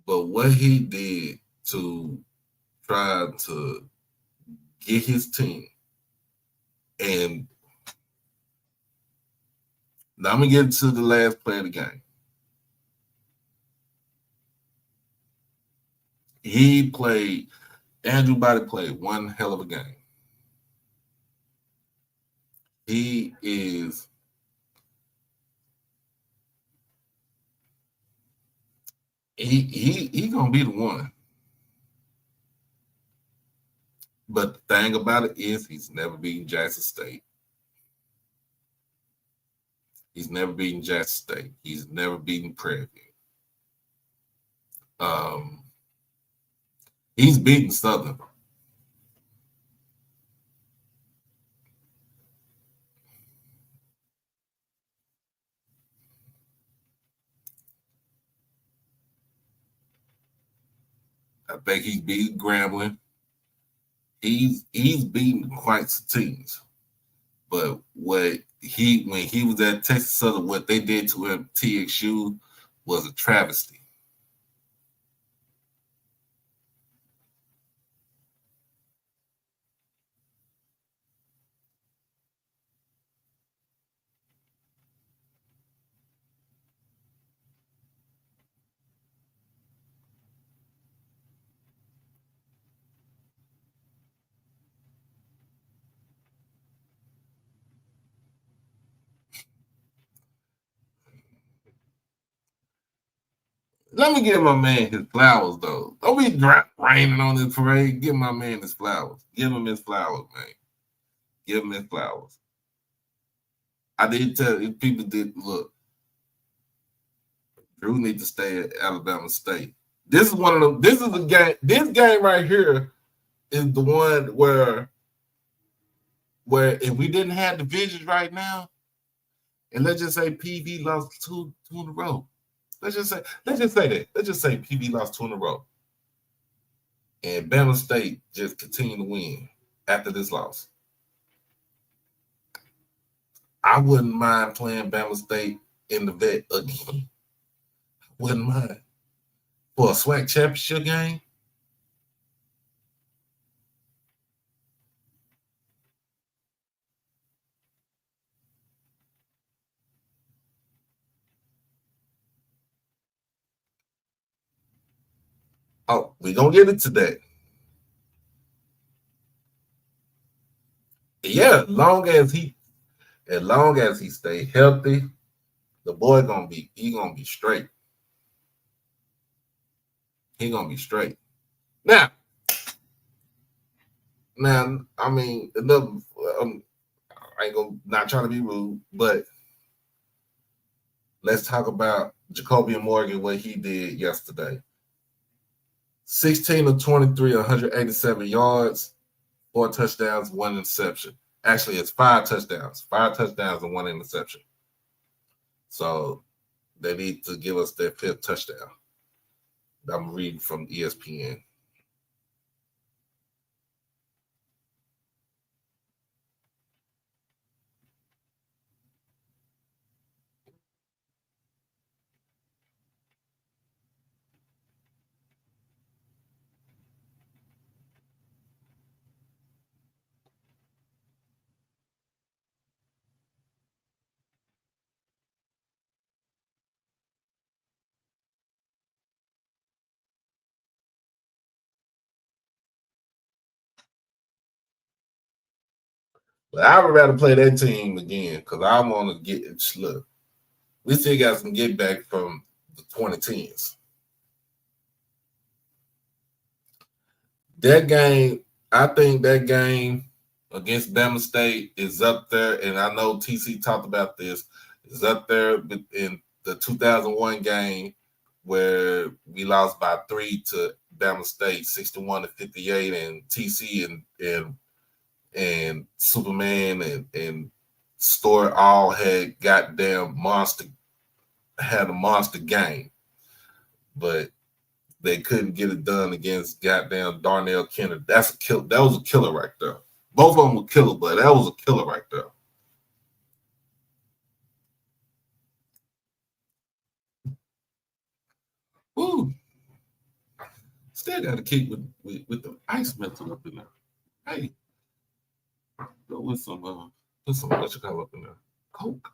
what he did to try to get his team, and now I'm gonna get to the last play of the game. Andrew Body played one hell of a game. He gonna be the one. But the thing about it is he's never beaten Jackson State. He's never beaten Jackson State. He's never beaten Prairie View. He's beaten Southern. I think he's beaten Grambling. He's beaten quite some teams. But when he was at Texas Southern, what they did to him, TXU, was a travesty. Let me give my man his flowers, though. Don't be raining on this parade. Give my man his flowers. Give him his flowers, man. Give him his flowers. I did tell people did look. Drew need to stay at Alabama State. This is one of them. This is the game. This game right here is the one where if we didn't have divisions right now, and let's just say PV lost two in a row. Let's just say that. Let's just say PV lost 2 in a row. And Bama State just continue to win after this loss. I wouldn't mind playing Bama State in the vet again. Wouldn't mind. For a SWAC championship game. Oh, we're gonna get into that. Yeah, as long as he stay healthy, the boy gonna be straight. He gonna be straight. Now, I mean, I ain't gonna not trying to be rude, but let's talk about Jacoby Morgan, what he did yesterday. 16 of 23, 187 yards, 4 touchdowns, 1 interception. Actually, it's 5 touchdowns and 1 interception. So they need to give us their 5th touchdown. I'm reading from ESPN. But I would rather play that team again because I want to get look. We still got some get back from the 2010s. That game, I think that game against Bama State is up there, and I know TC talked about this, is up there in the 2001 game where we lost by 3 to Bama State, 61-58, and TC and Superman and Stewart all had goddamn had a monster game, but they couldn't get it done against goddamn Darnell Kennedy. That's a kill. That was a killer right there. Both of them were killer, but that was a killer right there. Woo. Still got to keep with the ice melting up in there. Hey, go with some put some what you call up in there. Coke.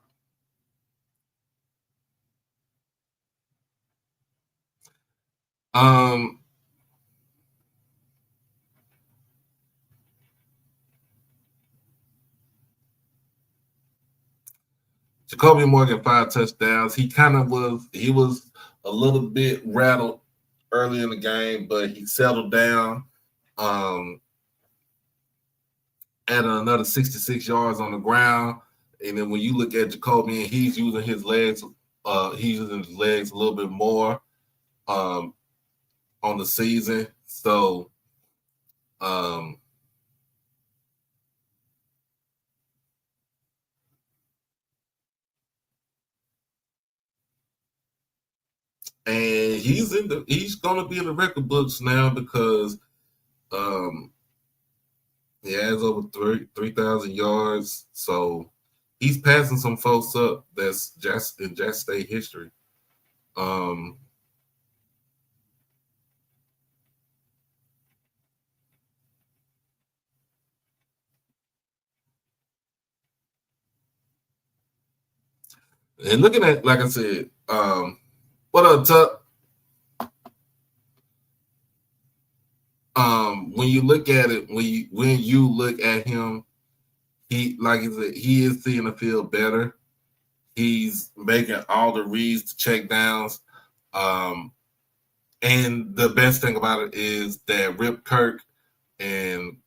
Jacoby Morgan 5 touchdowns. He was a little bit rattled early in the game, but he settled down. Added another 66 yards on the ground. And then when you look at Jacoby, he's using his legs, a little bit more on the season. So and he's gonna be in the record books now because he has over 3,000 yards. So he's passing some folks up that's just in Jack State history. And looking at, like I said, what up, Tuck? When you look at it, when you look at him, he, like I said, he is seeing the field better. He's making all the reads to check downs. And the best thing about it is that Rip Kirk and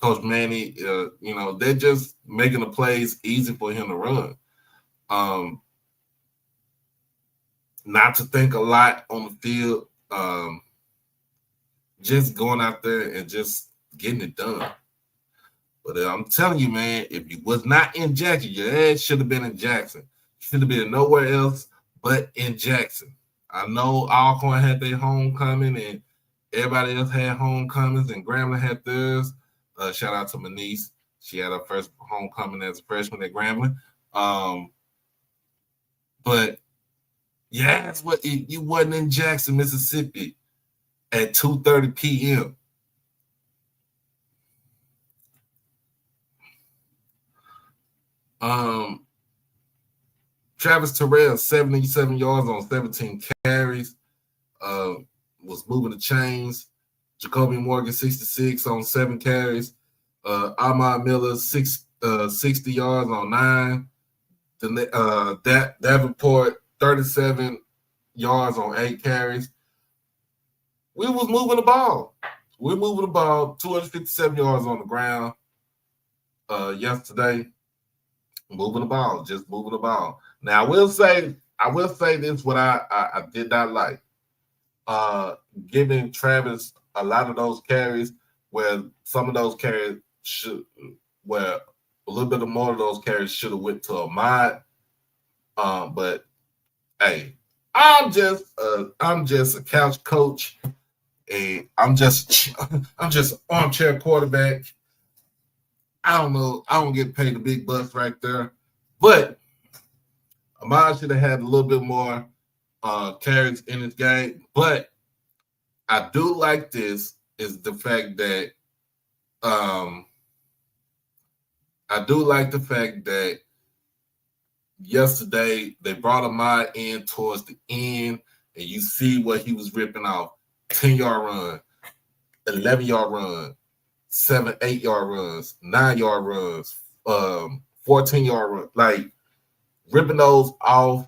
Coach Manny, they're just making the plays easy for him to run. Not to think a lot on the field, just going out there and just getting it done. But I'm telling you, man, if you was not in Jackson, your ass should have been in Jackson. Should have been nowhere else but in Jackson. I know Alcorn had their homecoming and everybody else had homecomings and Grambling had theirs. Shout out to my niece. She had her first homecoming as a freshman at Grambling. But yeah, you wasn't in Jackson, Mississippi at 2:30 p.m. Travis Terrell, 77 yards on 17 carries, was moving the chains. Jacoby Morgan, 66 on 7 carries. Ahmad Miller, 60 yards on 9. Davenport, 37 yards on 8 carries. We was moving the ball. We're moving the ball, 257 yards on the ground yesterday. Moving the ball, just moving the ball. Now I will say this: what I did not like, giving Travis a lot of those carries, where some of those carries where a little bit more of those carries should have went to Ahmad. But hey, I'm just a couch coach, and I'm just armchair quarterback. I don't know. I don't get paid the big bucks right there. But Ahmad should have had a little bit more carries in his game. But I do like this is the fact that yesterday they brought Ahmad in towards the end, and you see what he was ripping off: 10-yard run, 11-yard run, 7, 8-yard runs, 9-yard runs, 14-yard run, like ripping those off.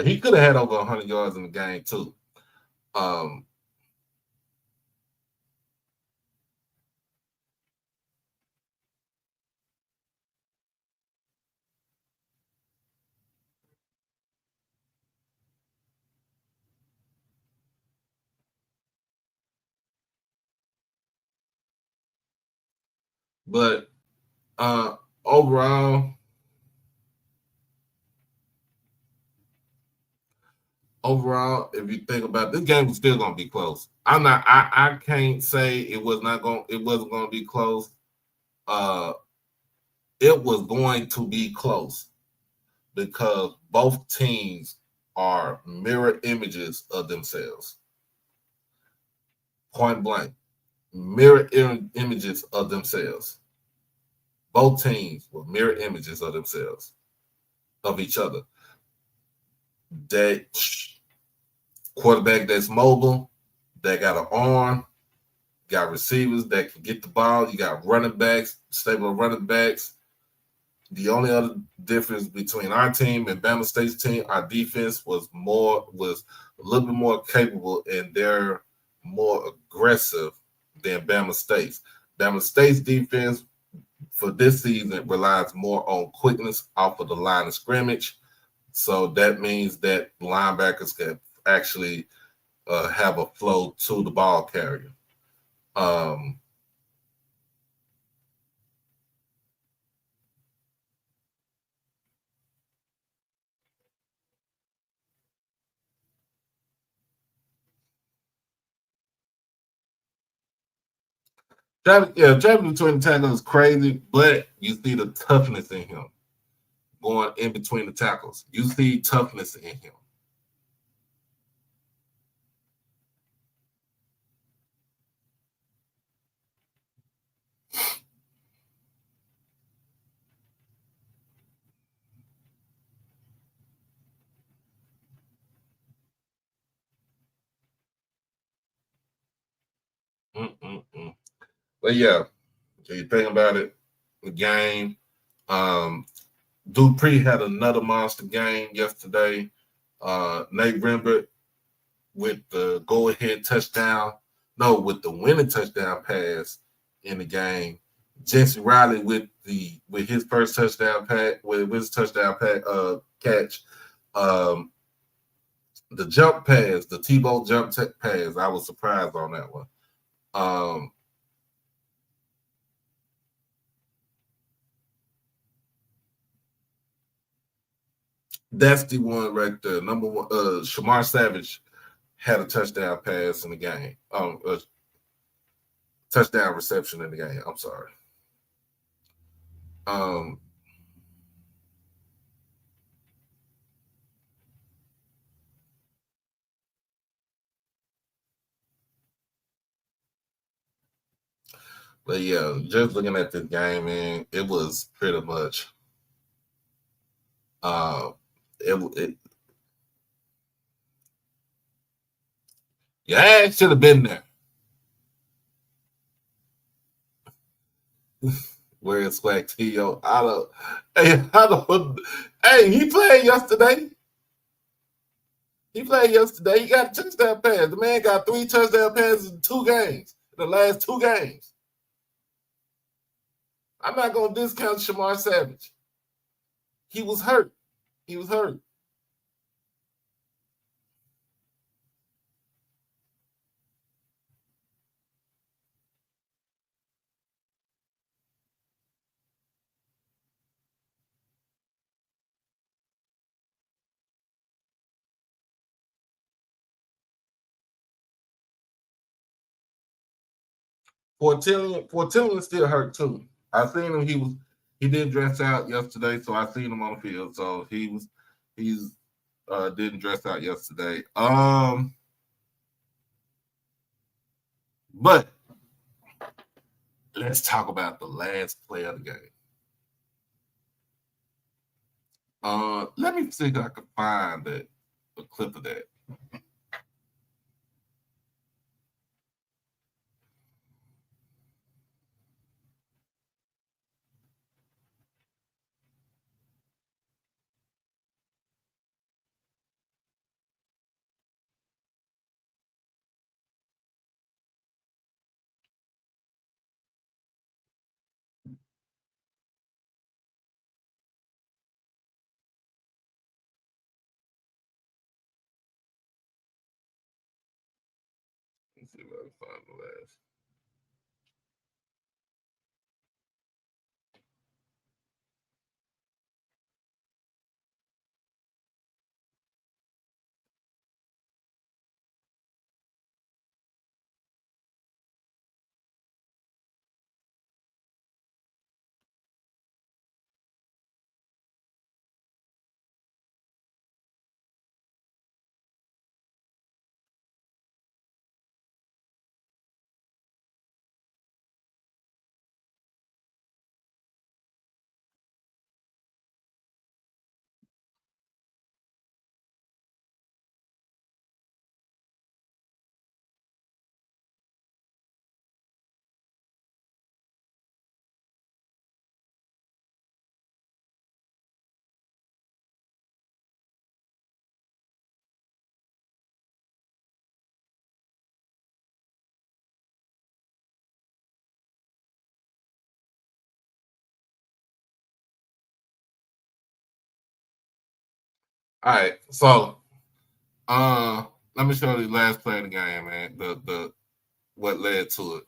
He could have had over 100 yards in the game too. But overall, if you think about it, this game was still gonna be close. I can't say it wasn't gonna be close. It was going to be close because both teams are mirror images of themselves. Point blank. Mirror images of themselves. Both teams were mirror images of themselves, of each other. That quarterback that's mobile, that got an arm, got receivers that can get the ball. You got running backs, stable running backs. The only other difference between our team and Bama State's team, our defense was a little bit more capable, and they're more aggressive than Bama State's. Bama State's defense for this season relies more on quickness off of the line of scrimmage. So that means that linebackers can actually have a flow to the ball carrier. Driving between the tackles is crazy, but you see the toughness in him going in between the tackles. You see toughness in him. But yeah, so you think about it, the game. Dupree had another monster game yesterday. Nate Rembert with the go-ahead touchdown No, with the winning touchdown pass in the game. Jesse Riley with his first touchdown pass with his touchdown catch. The jump pass, the Tebow pass, I was surprised on that one. That's the one right there. Number one, Shamar Savage had a touchdown pass in the game. A touchdown reception in the game. I'm sorry. But yeah, just looking at this game, man, it was pretty much it yeah, it should have been there. Where is Swag T.O.? Hey, he played yesterday. He got a touchdown pass. The man got 3 touchdown passes in 2 games. In the last 2 games. I'm not going to discount Shamar Savage. He was hurt. Portillion still hurt too. I seen him. He did dress out yesterday, so I seen him on the field. So he's didn't dress out yesterday. But let's talk about the last play of the game. Let me see if I can find a clip of that. Let's see if I can find the last. All right, so let me show you the last play of the game, man. The what led to it.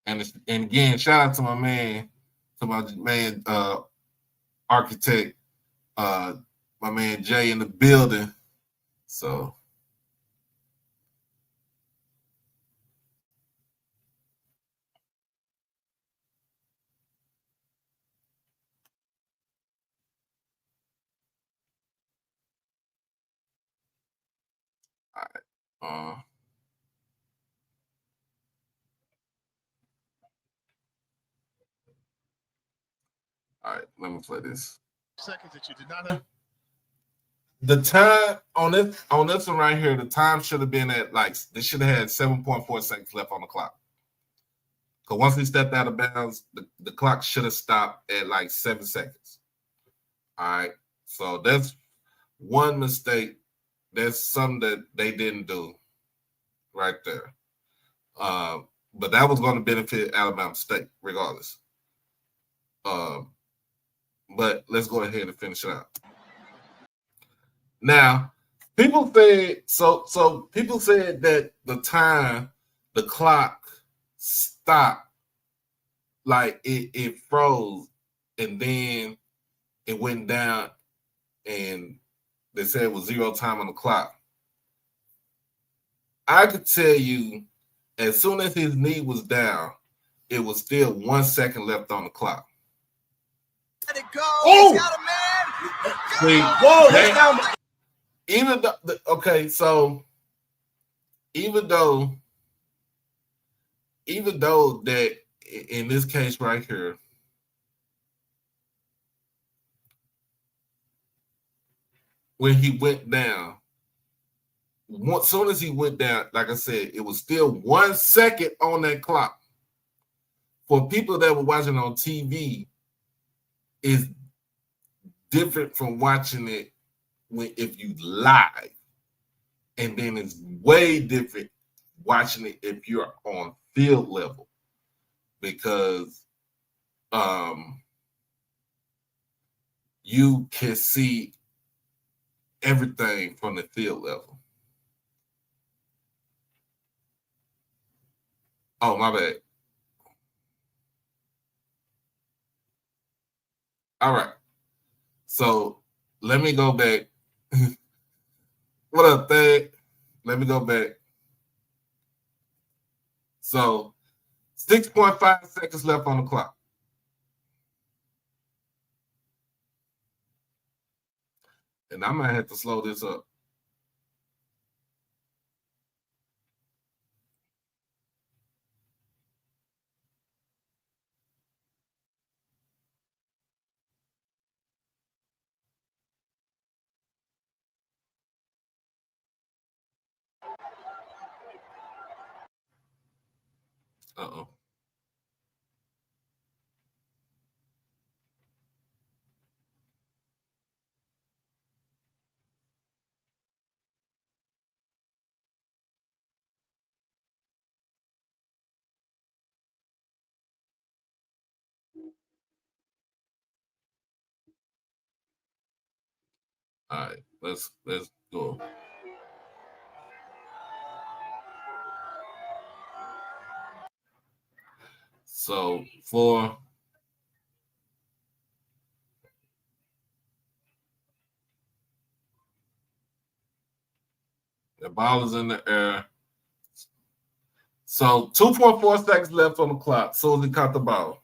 And again, shout out to my man, architect, my man Jay in the building. So all right, let me play this. Seconds that you did not have. The time on this one right here, the time should have been at like they should have had 7.4 seconds left on the clock. Because once he stepped out of bounds, the clock should have stopped at like 7 seconds. All right. So that's one mistake. That's something that they didn't do right there. But that was going to benefit Alabama State regardless. But let's go ahead and finish it out. Now, people said so people said that the clock stopped, like it froze and then it went down and they said it was 0 time on the clock. I could tell you as soon as his knee was down, it was still 1 second left on the clock. Let it go. Oh! He's got a man. See, Whoa, that's down. even though, okay, so even though that in this case right here, when he went down, as soon as he went down, like I said, it was still 1 second on that clock. For people that were watching on TV, it's different from watching it if you live, and then it's way different watching it if you're on field level, because you can see everything from the field level. Oh, my bad. All right. So let me go back. What up, Thad? Let me go back. So 6.5 seconds left on the clock. And I might have to slow this up. Uh-oh. All right, let's go. So for the ball is in the air. So 2.4 seconds left on the clock. So he caught the ball.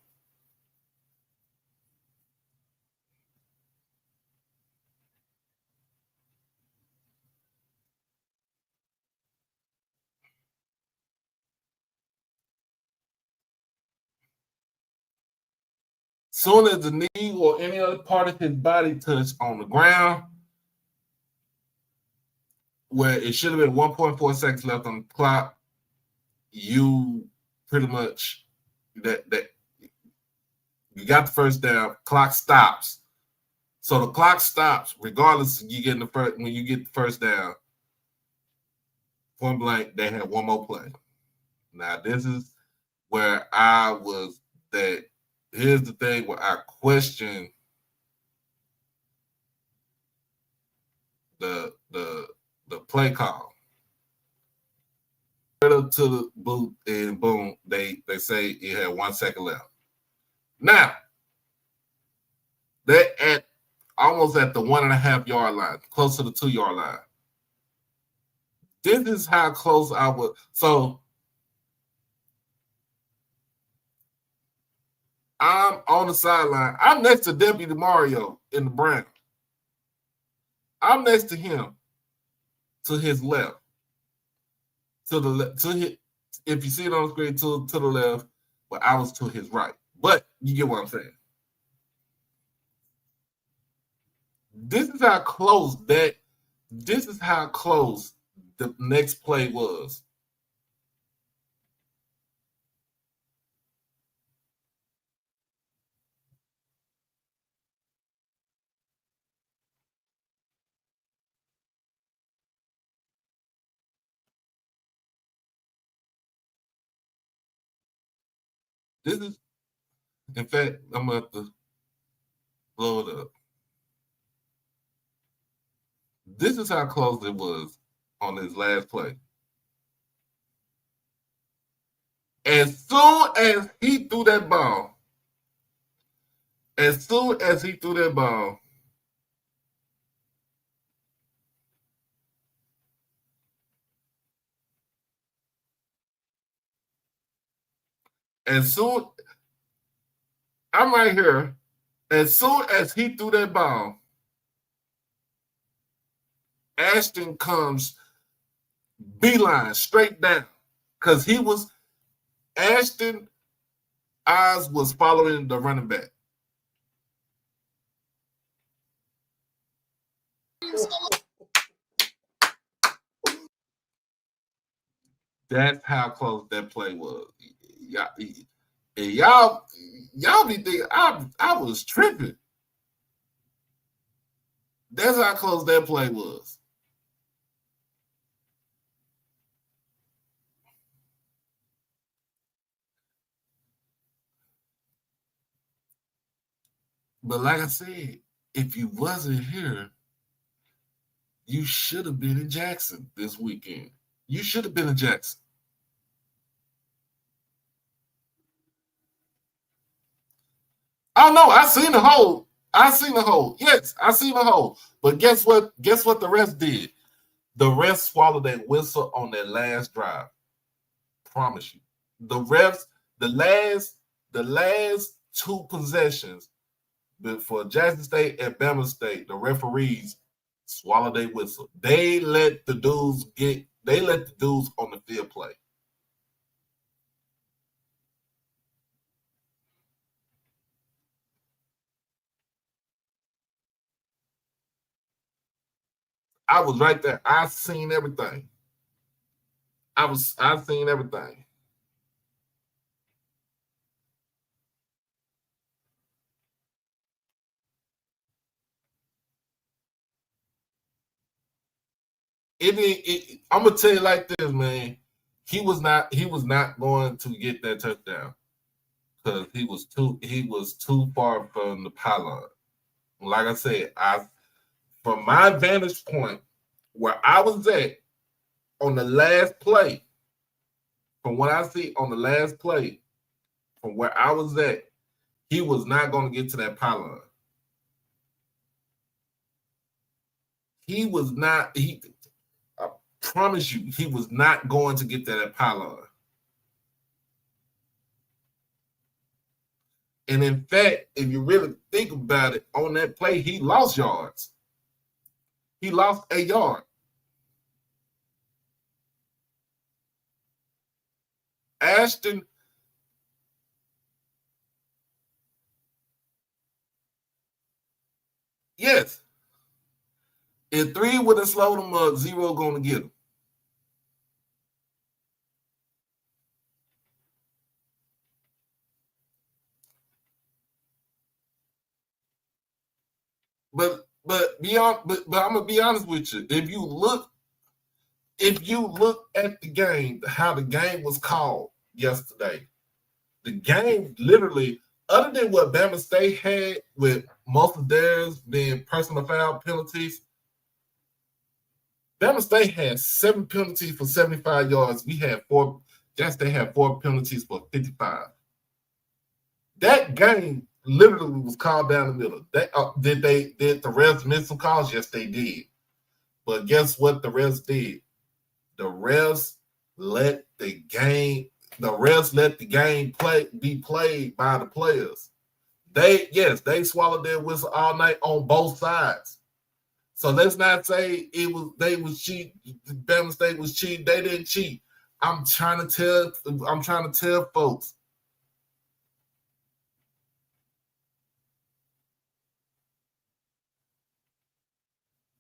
Soon as the knee or any other part of his body touched on the ground, where it should have been 1.4 seconds left on the clock, you pretty much that you got the first down. Clock stops. So the clock stops regardless of you getting the first when you get the first down. Point blank, they had one more play. Now this is where I was that. Here's the thing where I question the play call. Right up to the boot and boom, they say it had 1 second left. Now they're at almost at the 1.5 yard line, close to the 2 yard line. This is how close I was. So I'm on the sideline. I'm next to Deputy Mario in the Browns. I'm next to him to his left. To his, if you see it on the screen, to the left, but I was to his right. But you get what I'm saying. This is how close that This is how close the next play was. This is, in fact, I'm going to have to blow it up. This is how close it was on his last play. As soon as he threw that ball, as soon as he threw that ball, as soon, I'm right here. As soon as he threw that ball, Ashton comes beeline straight down because Ashton eyes was following the running back. That's how close that play was. Y'all be thinking I was tripping. That's how close that play was. But like I said, if you wasn't here, you should have been in Jackson this weekend. You should have been in Jackson. Oh no, I seen the hole. Yes, I seen the hole. But guess what? Guess what the refs did? The refs swallowed that whistle on that last drive. Promise you. The refs, the last two possessions for Jackson State and Bama State, the referees swallowed their whistle. They let the dudes on the field play. I was right there. I seen everything. I seen everything. I'm gonna tell you like this, man. He was not going to get that touchdown because he was too far from the pylon. Like I said, from my vantage point where I was at on the last play, from what I see on the last play, from where I was at, he was not going to get to that pylon. He was not. I promise you, he was not going to get to that pylon. And in fact, if you really think about it, on that play, he lost yards. He lost a yard. Ashton, yes. If 3 would have slowed him up, 0 going to get him. But I'm gonna be honest with you. If you look at the game, how the game was called yesterday, the game literally, other than what Bama State had with most of theirs being personal foul penalties, Bama State had 7 penalties for 75 yards. We had 4. Jackson State had 4 penalties for 55. That game literally was called down the middle. Did the refs miss some calls? Yes, they did. But guess what the refs did? The refs let the game be played by the players. They swallowed their whistle all night on both sides. So let's not say they was cheat. Bama State was cheating. They didn't cheat. I'm trying to tell folks.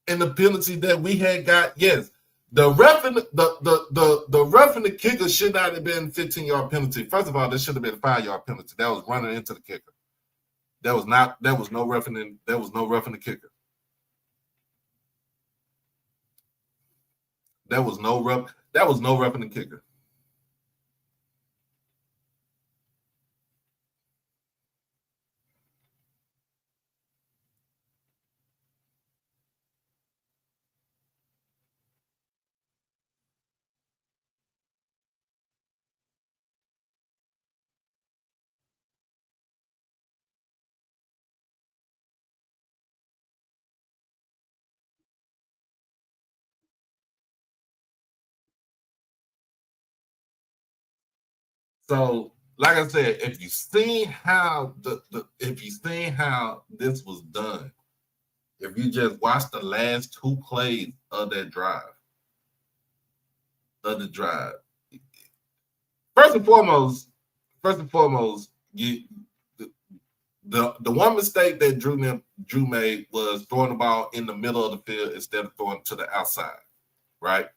and the penalty that we had got, yes. The ref and the ref and the kicker should not have been 15-yard penalty. First of all, there should have been a 5-yard penalty. That was running into the kicker. There was no ref in the kicker. There was no ref in the kicker. So, like I said, if you seen how this was done, if you just watch the last 2 plays of the drive, first and foremost, the one mistake that Drew made was throwing the ball in the middle of the field instead of throwing it to the outside, right?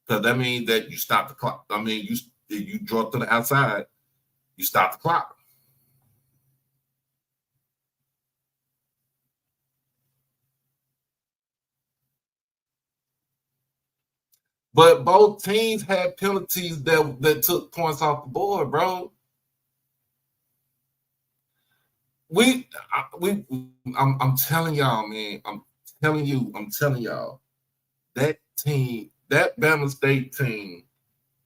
Because that means that you stop the clock. I mean, you draw to the outside, you stop the clock. But both teams had penalties that took points off the board, bro. I'm telling y'all, man. I'm telling y'all, that team, that Bama State team,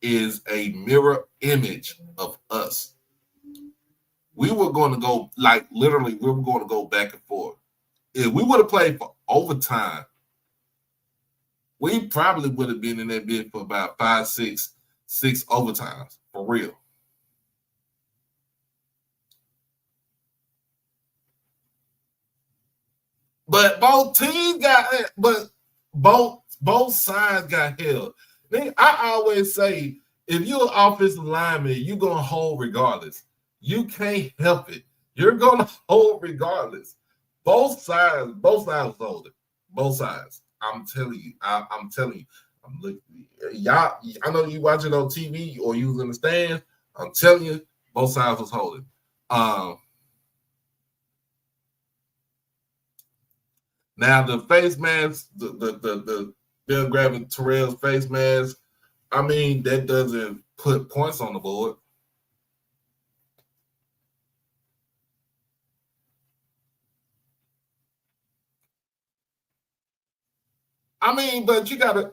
is a mirror image of us. We were going to go, like, literally, we were going to go back and forth. If we would have played for overtime, we probably would have been in that bid for about 5, 6 overtimes, for real. But both teams both sides got held. I always say, if you're an offensive lineman, you're gonna hold regardless. You can't help it. You're gonna hold regardless. Both sides was holding. Both sides. I'm telling you. I'm telling you. I'm looking. Y'all, I know you watching on TV or you was in the stands. I'm telling you, both sides was holding. Now the face mask, the Bill grabbing Terrell's face mask, I mean, that doesn't put points on the board. I mean, but you gotta,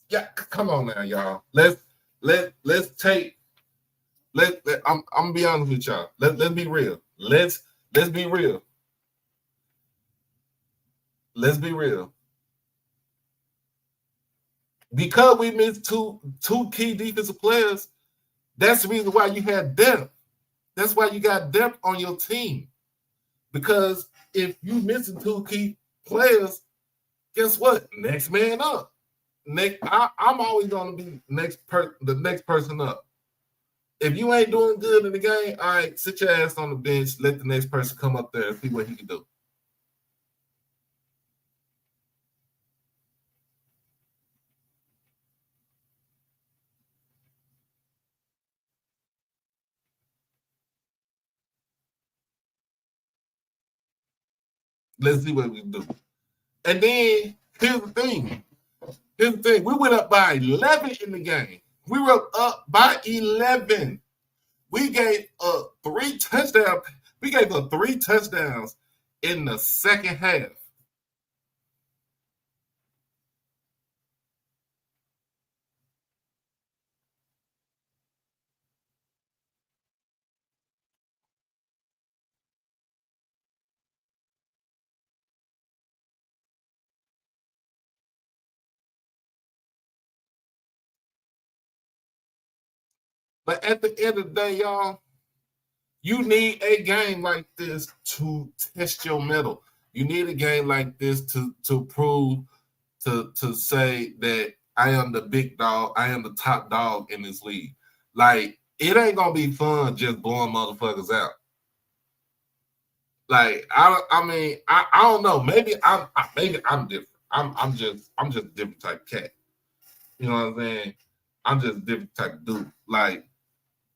yeah, come on now, y'all. Let's take. I'm gonna be honest with y'all. Let's be real. Let's be real. Let's be real. Because we missed two key defensive players, that's the reason why you had depth. That's why you got depth on your team. Because if you missing 2 key players, guess what? Next man up. I'm always gonna be the next person up. If you ain't doing good in the game, all right, sit your ass on the bench, let the next person come up there and see what he can do. Let's see what we can do. And then here's the thing. We went up by 11 in the game. We were up by 11. We gave up 3 touchdowns. We gave up 3 touchdowns in the second half. But at the end of the day, y'all, you need a game like this to test your mettle. You need a game like this to prove, to say that I am the big dog, I am the top dog in this league. Like, it ain't gonna be fun just blowing motherfuckers out. Like I mean, I don't know. Maybe I'm different. I'm just a different type of cat. You know what I'm saying? I'm just a different type of dude. Like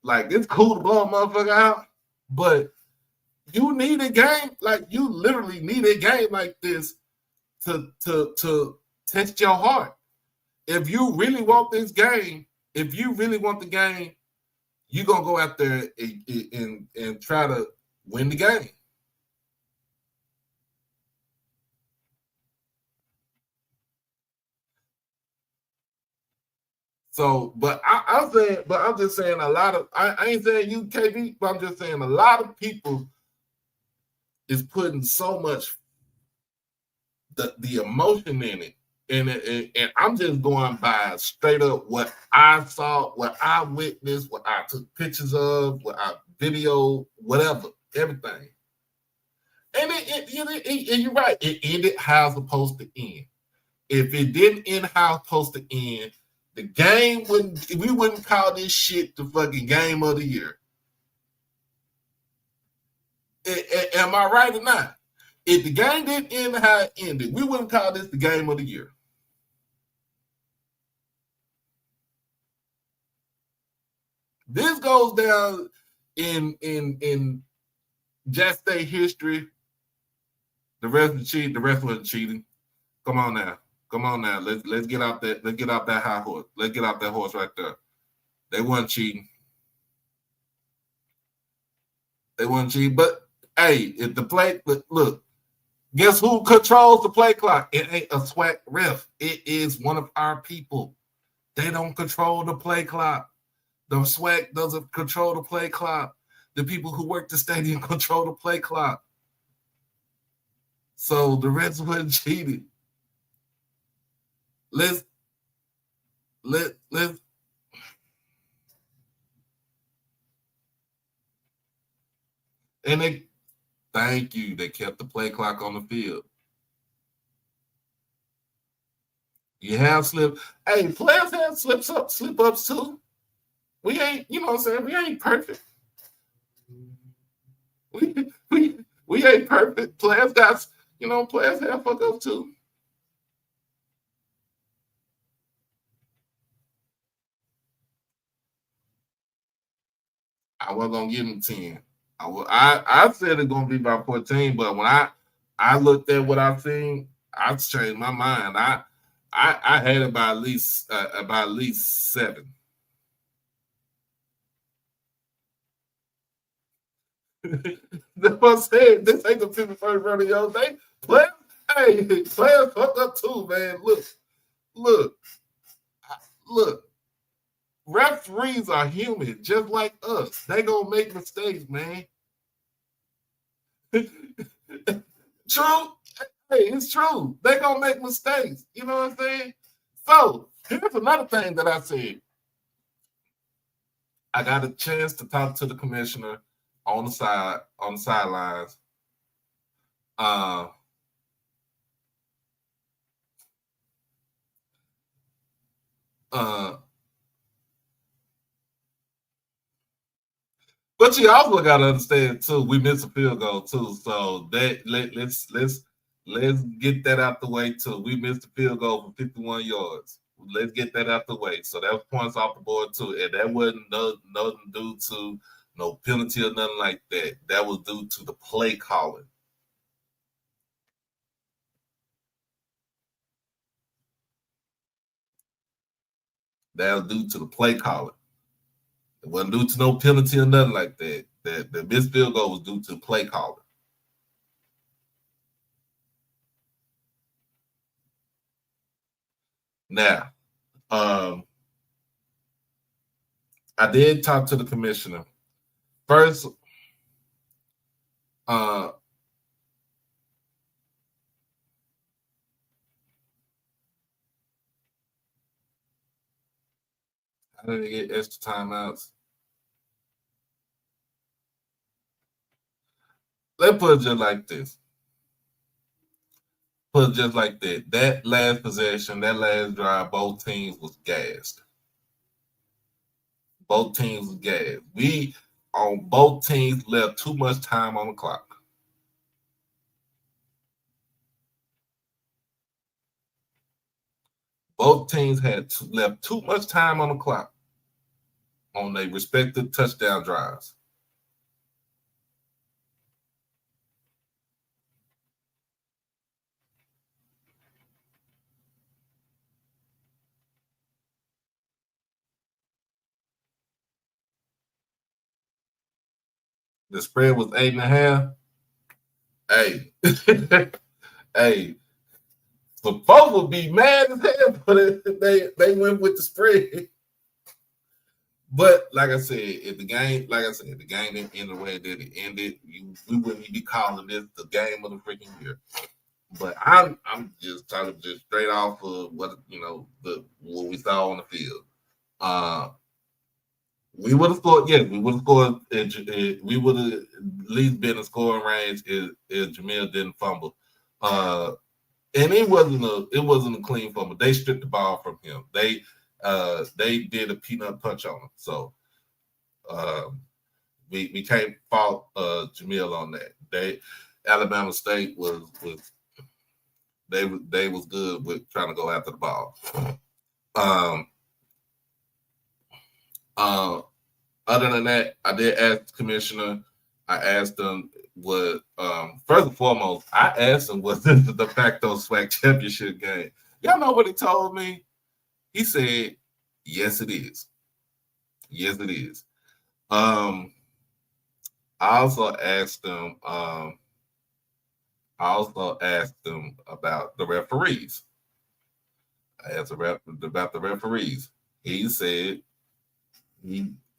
it's cool to blow a motherfucker out, but you need a game. Like you literally need a game like this to test your heart. If you really want this game, if you really want the game, you're gonna go out there and try to win the game. So, but I'm just saying a lot of I ain't saying you KB, but I'm just saying a lot of people is putting so much the emotion in it. And I'm just going by straight up what I saw, what I witnessed, what I took pictures of, what I video, whatever, everything. And and you're right, it ended how it's supposed to end. If it didn't end how it's supposed to end, the game we wouldn't call this shit the fucking game of the year. Am I right or not? If the game didn't end how it ended, we wouldn't call this the game of the year. This goes down in Just Stay history. The rest wasn't cheating. Come on now. Let's get out that. Let's get out that high horse. Let's get out that horse right there. They weren't cheating. But hey, if the play look, guess who controls the play clock? It ain't a SWAC ref. It is one of our people. They don't control the play clock. The SWAC doesn't control the play clock. The people who work the stadium control the play clock. So the Reds weren't cheating. Let's and thank you. They kept the play clock on the field. You have slip. Hey, players have slip ups too. We ain't, you know what I'm saying? We ain't perfect. We ain't perfect. Players got, players have fuck ups too. I wasn't gonna give him 10. I said it's gonna be about 14, but when I looked at what I've seen, I changed my mind. I had it by at least 7. That's what I'm saying. This ain't the 51st rodeo. They players fuck up too, man. Look. Referees are human, just like us. They gonna make mistakes, man. True. Hey, it's true. They gonna make mistakes. You know what I'm saying? So here's another thing that I said. I got a chance to talk to the commissioner on the sidelines. But you also got to understand too, we missed a field goal too. So that let's get that out the way too. We missed a field goal for 51 yards. Let's get that out the way. So that was points off the board too, and that wasn't nothing due to no penalty or nothing like that. That was due to the play calling. That was due to the play calling. It wasn't due to no penalty or nothing like that. The missed field goal was due to play calling. Now, I did talk to the commissioner. First, I didn't get extra timeouts. Let's put it just like this. Put it just like that. That last possession, that last drive, both teams was gassed. Both teams was gassed. We on both teams left too much time on the clock. Both teams had left too much time on the clock on their respective touchdown drives. The spread was 8.5. Hey, hey, the folks would be mad as hell, but they went with the spread. But like I said, if the game, like I said, the game didn't end the way that it ended, we wouldn't be calling this the game of the freaking year. But I'm just talking just straight off of what what we saw on the field. We would have scored. Yes, we would have scored. We would have at least been in scoring range if Jamil didn't fumble. And it wasn't a clean fumble. They stripped the ball from him. They did a peanut punch on him. So we can't fault Jamil on that. Alabama State was they was good with trying to go after the ball. Other than that, I did ask the commissioner. I asked him what first and foremost, I asked him was this the de facto SWAC championship game. Y'all know what he told me? He said, yes, it is. Yes, it is. I also asked him about the referees. I asked about the referees. He said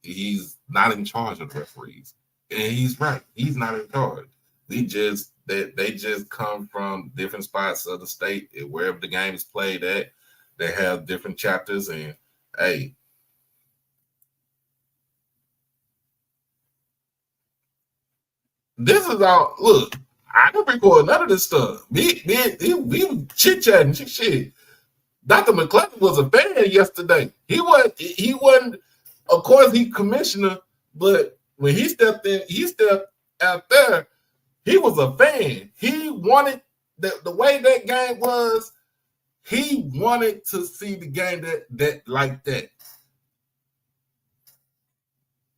he's not in charge of the referees. And he's right. He's not in charge. They just come from different spots of the state. Wherever the game is played at, they have different chapters. And hey, this is all. Look, I didn't record none of this stuff. We chit chatting shit. Dr. McClellan was a fan yesterday. He wasn't. Of course, he commissioner, but when he stepped out there. He was a fan. He wanted the way that game was. He wanted to see the game that like that.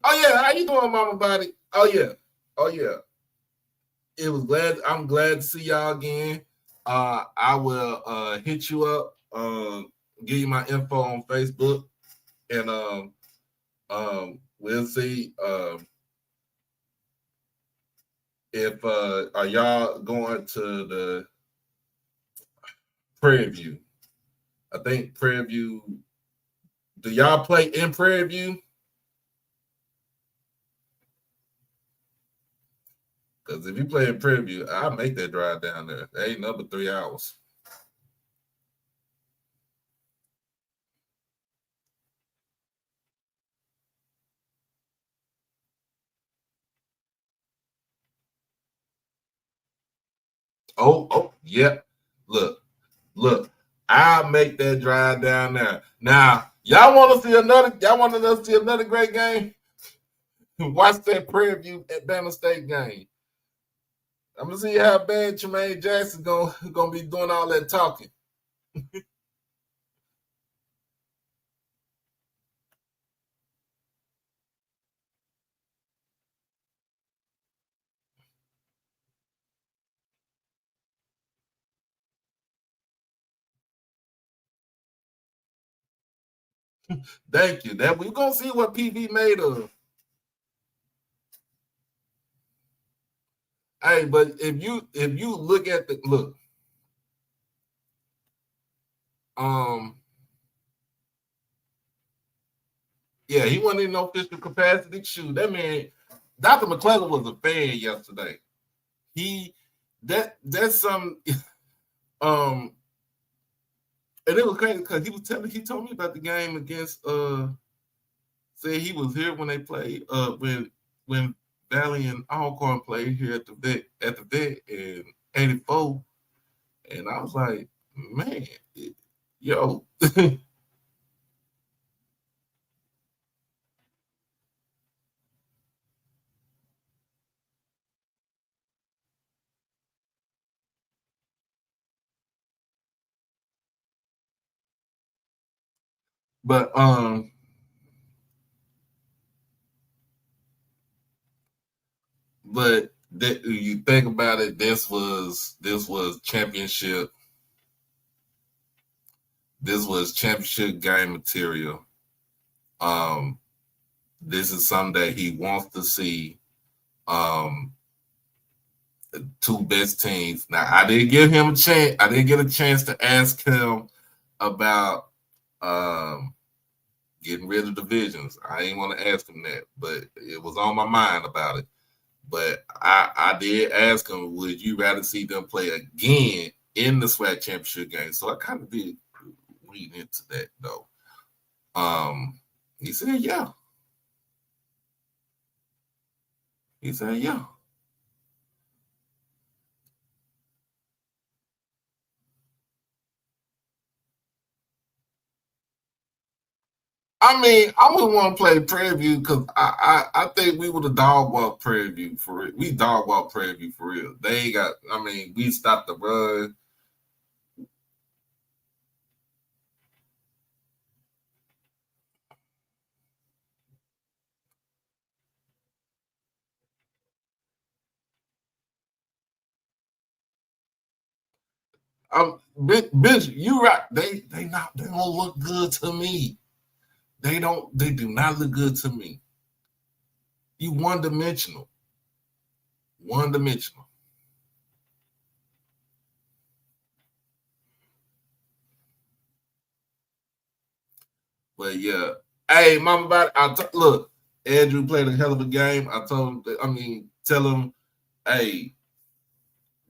Oh yeah, how you doing, Mama Body? Oh yeah. I'm glad to see y'all again. I will hit you up, give you my info on Facebook, and we'll see if are y'all going to the Prairie View. I think Prairie View. Do y'all play in Prairie View? Because if you play in Prairie View, I'll make that drive down there. That ain't number 3 hours. Oh, yep. Look. I'll make that drive down there. Now, y'all want to see another great game? Watch that Prairie View Atlanta State game. I'm gonna see how bad Tremaine Jackson's gonna be doing all that talking. Thank you. That we're gonna see what PV made of. Hey, but if you look at yeah, he wasn't in no physical capacity. Shoot, that man, Dr. McClellan was a fan yesterday. That's some and it was crazy because he told me about the game against said he was here when they played when Valley and Alcorn played here at the vet in '84, and I was like, man, yo. But you think about it, this was championship. This was championship game material. This is something that he wants to see. Two best teams. Now, I didn't give him a chance. I didn't get a chance to ask him about getting rid of divisions. I didn't want to ask him that, but it was on my mind about it. But I did ask him, would you rather see them play again in the SWAC championship game? So I kind of did read into that, though. He said, yeah. He said, yeah. I mean, I wouldn't want to play Prairie View because I think we would have dog walked Prairie View for real. We dog walked Prairie View for real. They ain't got. I mean, we stopped the run. Bitch, you right. They don't look good to me. They do not look good to me. You one dimensional. One dimensional. But yeah. Hey, Mama, look, Andrew played a hell of a game. I told him, tell him, hey,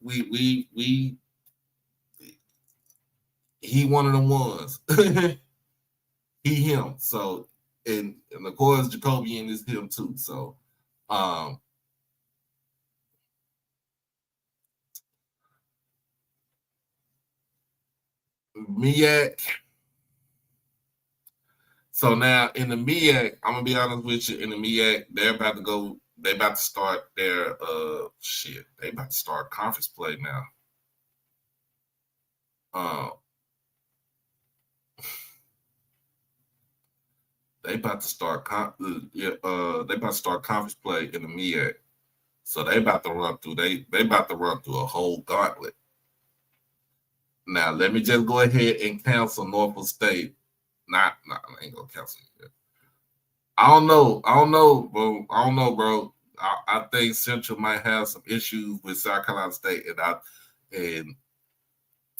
we he one of the ones. He him. So and of course Jacobian is him too. So MEAC. So now in the MEAC, I'm gonna be honest with you, in the MEAC, they about to start their they about to start conference play now. They about to start conference play in the MEAC. So they about to run through a whole gauntlet. Now let me just go ahead and cancel Norfolk State. I ain't gonna cancel it. I don't know, bro. I think Central might have some issues with South Carolina State, and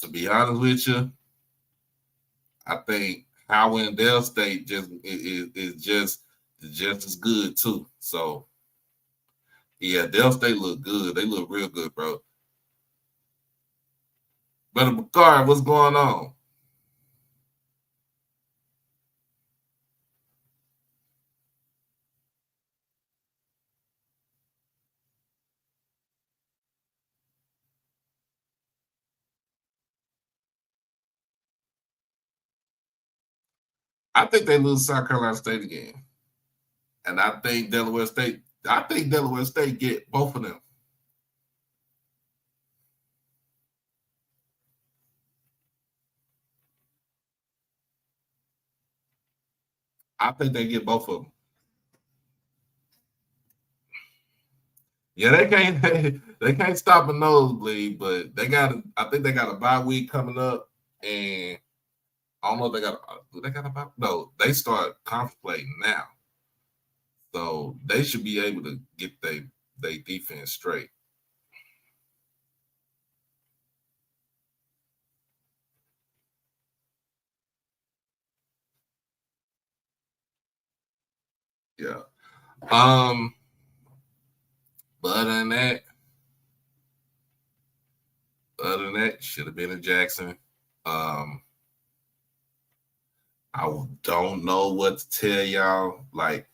to be honest with you, I think Howard and Dell State is just as good too. So yeah, Dell State look good. They look real good, bro. Brother Bakar, what's going on? I think they lose South Carolina State again. And I think Delaware State get both of them. I think they get both of them. Yeah, they can't stop a nosebleed, but I think they got a bye week coming up, and I don't know if they got a bye. No, they start conference play now. So they should be able to get their defense straight. Yeah. But other than that, should have been in Jackson. I don't know what to tell y'all, like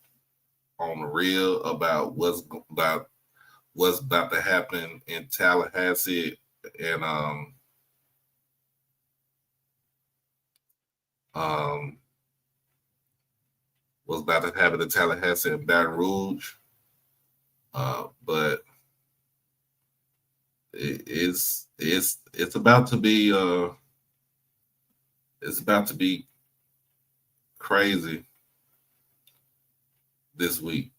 on the real about what's about to happen in Tallahassee and what's about to happen in Tallahassee and Baton Rouge. But it's about to be crazy this week.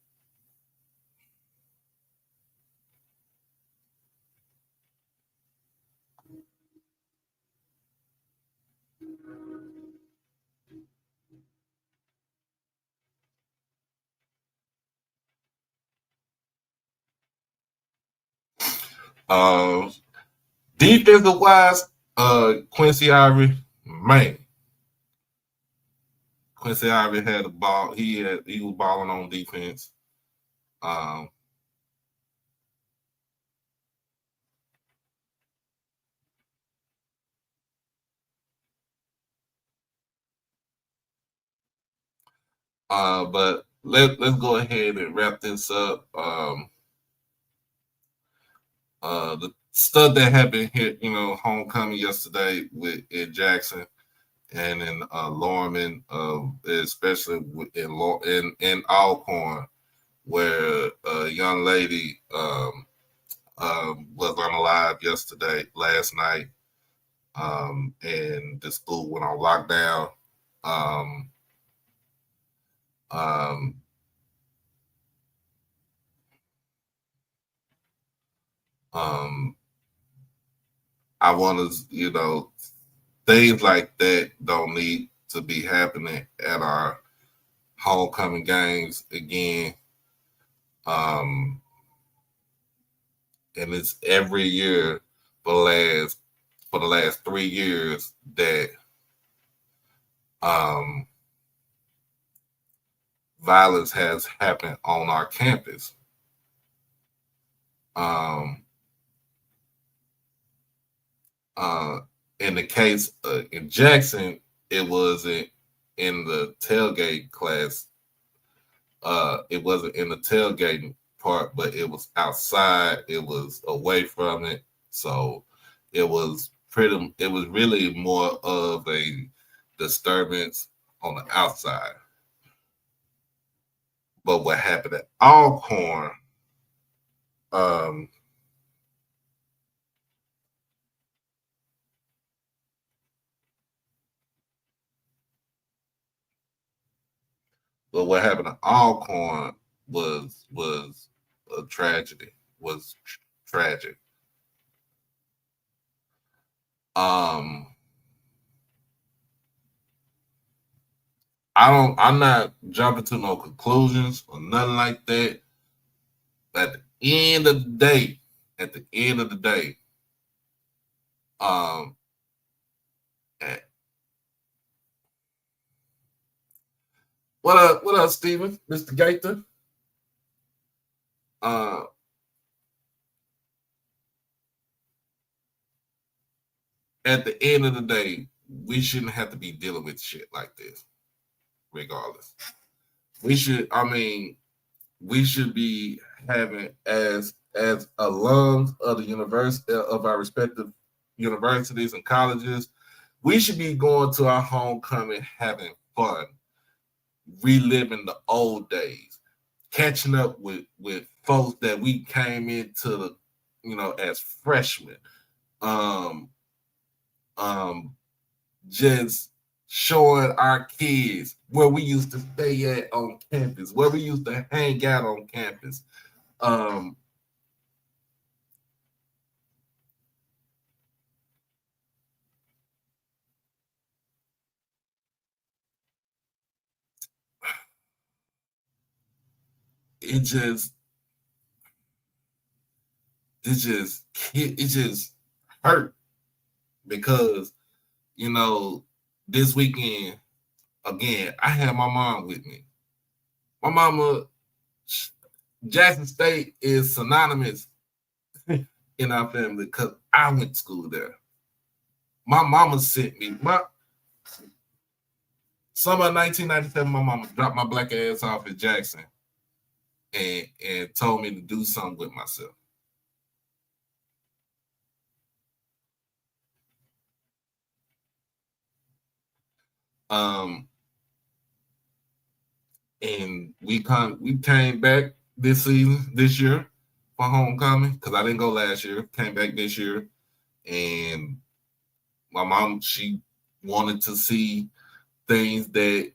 Defensive wise, Quincy Ivory, man. Quincy Ivory had the ball. He was balling on defense. But let's go ahead and wrap this up. The stuff that happened here, homecoming yesterday in Jackson and in Lorman, especially in Alcorn, where a young lady was unalive last night, and the school went on lockdown. I want to, things like that don't need to be happening at our homecoming games again. And it's every year for the last 3 years that violence has happened on our campus. In the case in Jackson, it wasn't in the tailgate class. It wasn't in the tailgating part, but it was outside. It was away from it. So it was really more of a disturbance on the outside. But what happened at Alcorn, was a tragedy. Was tragic. I'm not jumping to no conclusions or nothing like that. At the end of the day, what up, Steven? Mr. Gator? At the end of the day, we shouldn't have to be dealing with shit like this, regardless. We should be having as alums of the university of our respective universities and colleges, we should be going to our homecoming having fun, reliving the old days, catching up with folks that we came into as freshmen. Just showing our kids where we used to stay at on campus, where we used to hang out on campus. It just hurt because this weekend again I had my mom with me. My mama, Jackson State is synonymous in our family because I went to school there. My mama sent me summer 1997. My mama dropped my black ass off at Jackson and told me to do something with myself. And we came back this year for homecoming because I didn't go last year. Came back this year, and my mom, she wanted to see things that,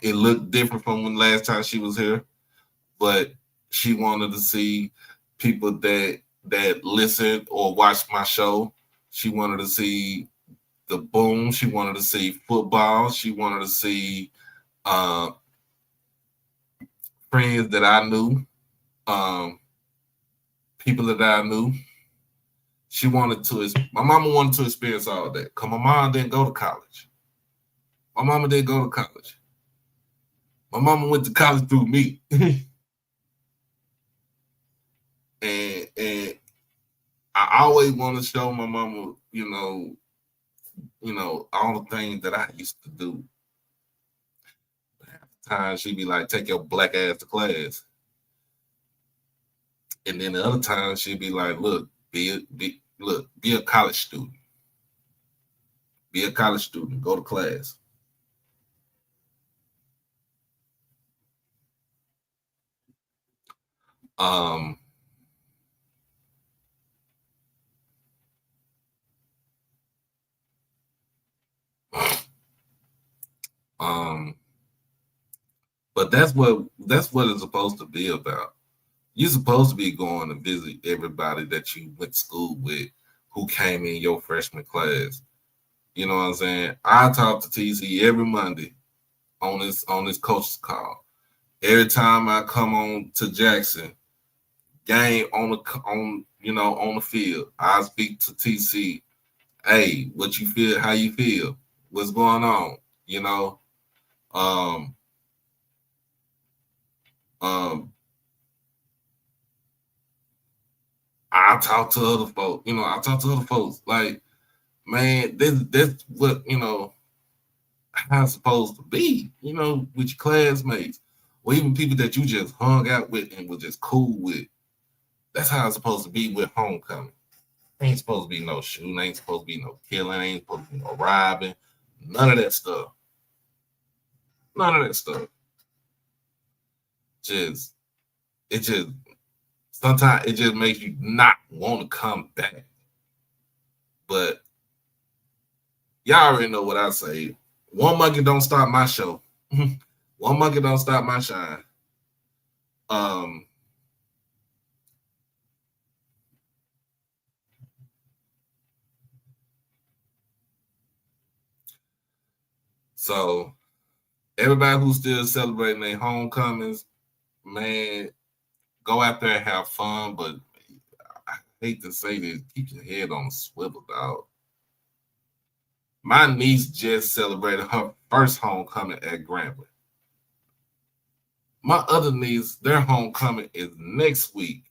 it looked different from when last time she was here, but she wanted to see people that listened or watched my show. She wanted to see the boom. She wanted to see football. She wanted to see friends that I knew, people that I knew. My mama wanted to experience all that because my mom didn't go to college. My mama didn't go to college. My mama went to college through me. and I always want to show my mama, all the things that I used to do. Half the time she'd be like, take your black ass to class. And then the other time she'd be like, look, be a college student. Be a college student. Go to class. But that's what it's supposed to be about. You're supposed to be going to visit everybody that you went to school with who came in your freshman class. You know what I'm saying? I talk to TC every Monday on this coach's call. Every time I come on to Jackson, game on the field, I speak to TC. Hey, what you feel? How you feel? What's going on? I talk to other folks. I talk to other folks. Like, man, that's what how it's supposed to be. With your classmates, or even people that you just hung out with and was just cool with. That's how it's supposed to be with homecoming. Ain't supposed to be no shooting. Ain't supposed to be no killing. Ain't supposed to be no robbing. None of that stuff. None of that stuff. Sometimes it just makes you not want to come back. But y'all already know what I say. One monkey don't stop my show. One monkey don't stop my shine. So everybody who's still celebrating their homecomings, man, go out there and have fun. But I hate to say this, keep your head on a swivel, dog. My niece just celebrated her first homecoming at Grambling. My other niece, their homecoming is next week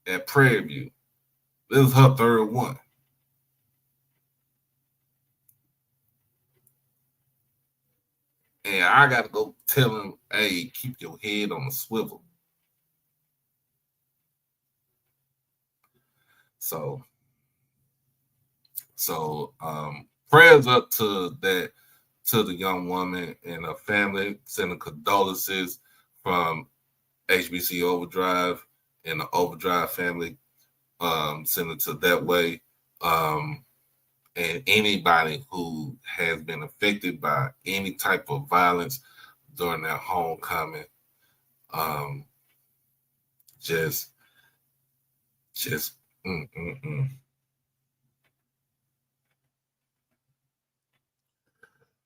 at Prairie View. This is her third one. And I got to go tell him, hey, keep your head on a swivel. So prayers up to the young woman and her family, sending condolences from HBCU Overdrive and the Overdrive family, sending to that way. And anybody who has been affected by any type of violence during their homecoming, just.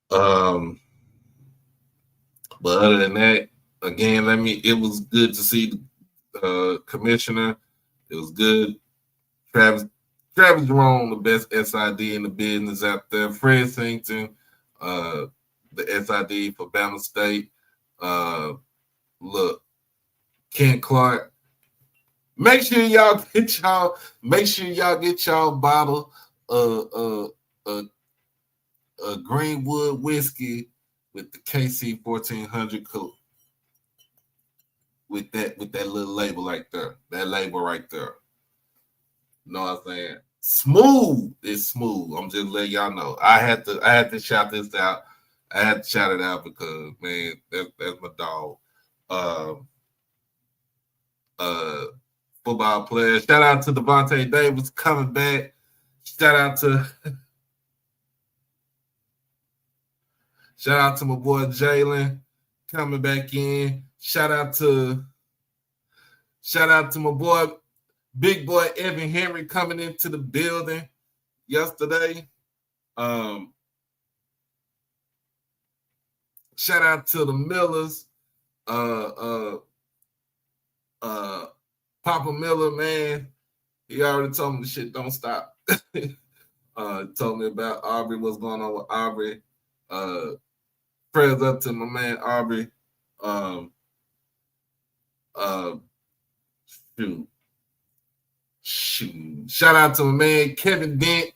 But other than that, again, it was good to see the commissioner. It was good. Travis Jerome, the best SID in the business out there. Fred Singleton, the SID for Bama State. Look, Ken Clark. Make sure y'all get y'all bottle of Greenwood whiskey with the KC 1400 coat. With that little label right there. That label right there. You know what I'm saying? Smooth. It's smooth. I'm just letting y'all know. I had to shout this out. I had to shout it out because, man, that's my dog. Football player. Shout out to Devontae Davis coming back. Shout out to Shout out to my boy Jalen coming back in. Shout out to my boy, big boy Evan Henry coming into the building yesterday. Shout out to the Millers. Papa Miller, man, he already told me the shit don't stop. Told me about Aubrey, what's going on with Aubrey. Prayers up to my man Aubrey. Shoot. Shout out to my man Kevin Dent.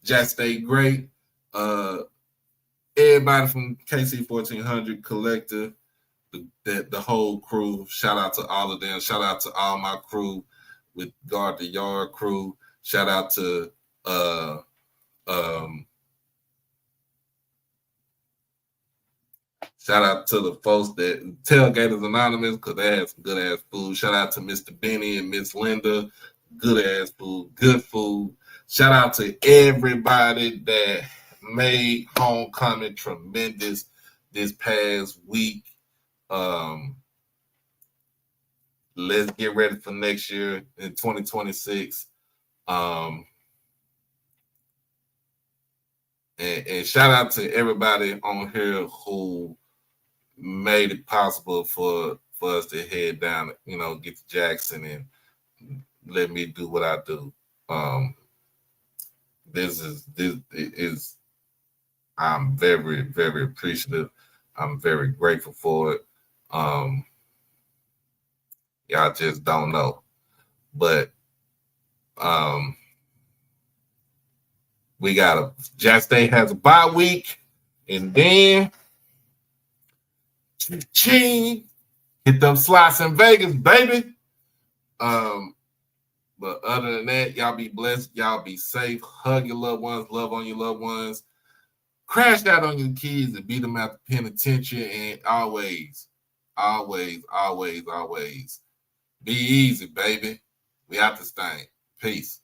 Just stay great. Everybody from KC 1400 Collective, the whole crew. Shout out to all of them. Shout out to all my crew with Guard the Yard crew. Shout out to shout out to the folks that Tailgaters Anonymous, because they have some good ass food. Shout out to Mr. Benny and Miss Linda. Good ass food, good food. Shout out to everybody that made homecoming tremendous this past week. Let's get ready for next year in 2026. And shout out to everybody on here who made it possible for us to head down, get to Jackson and let me do what I do. This is I'm very, very appreciative. I'm very grateful for it. Y'all just don't know. But we got Jack State has a bye week, and then hit them slots in Vegas, baby. But other than that, y'all be blessed. Y'all be safe. Hug your loved ones. Love on your loved ones. Crash out on your kids and beat them out the penitentiary. And always be easy, baby. We out this thing. Peace.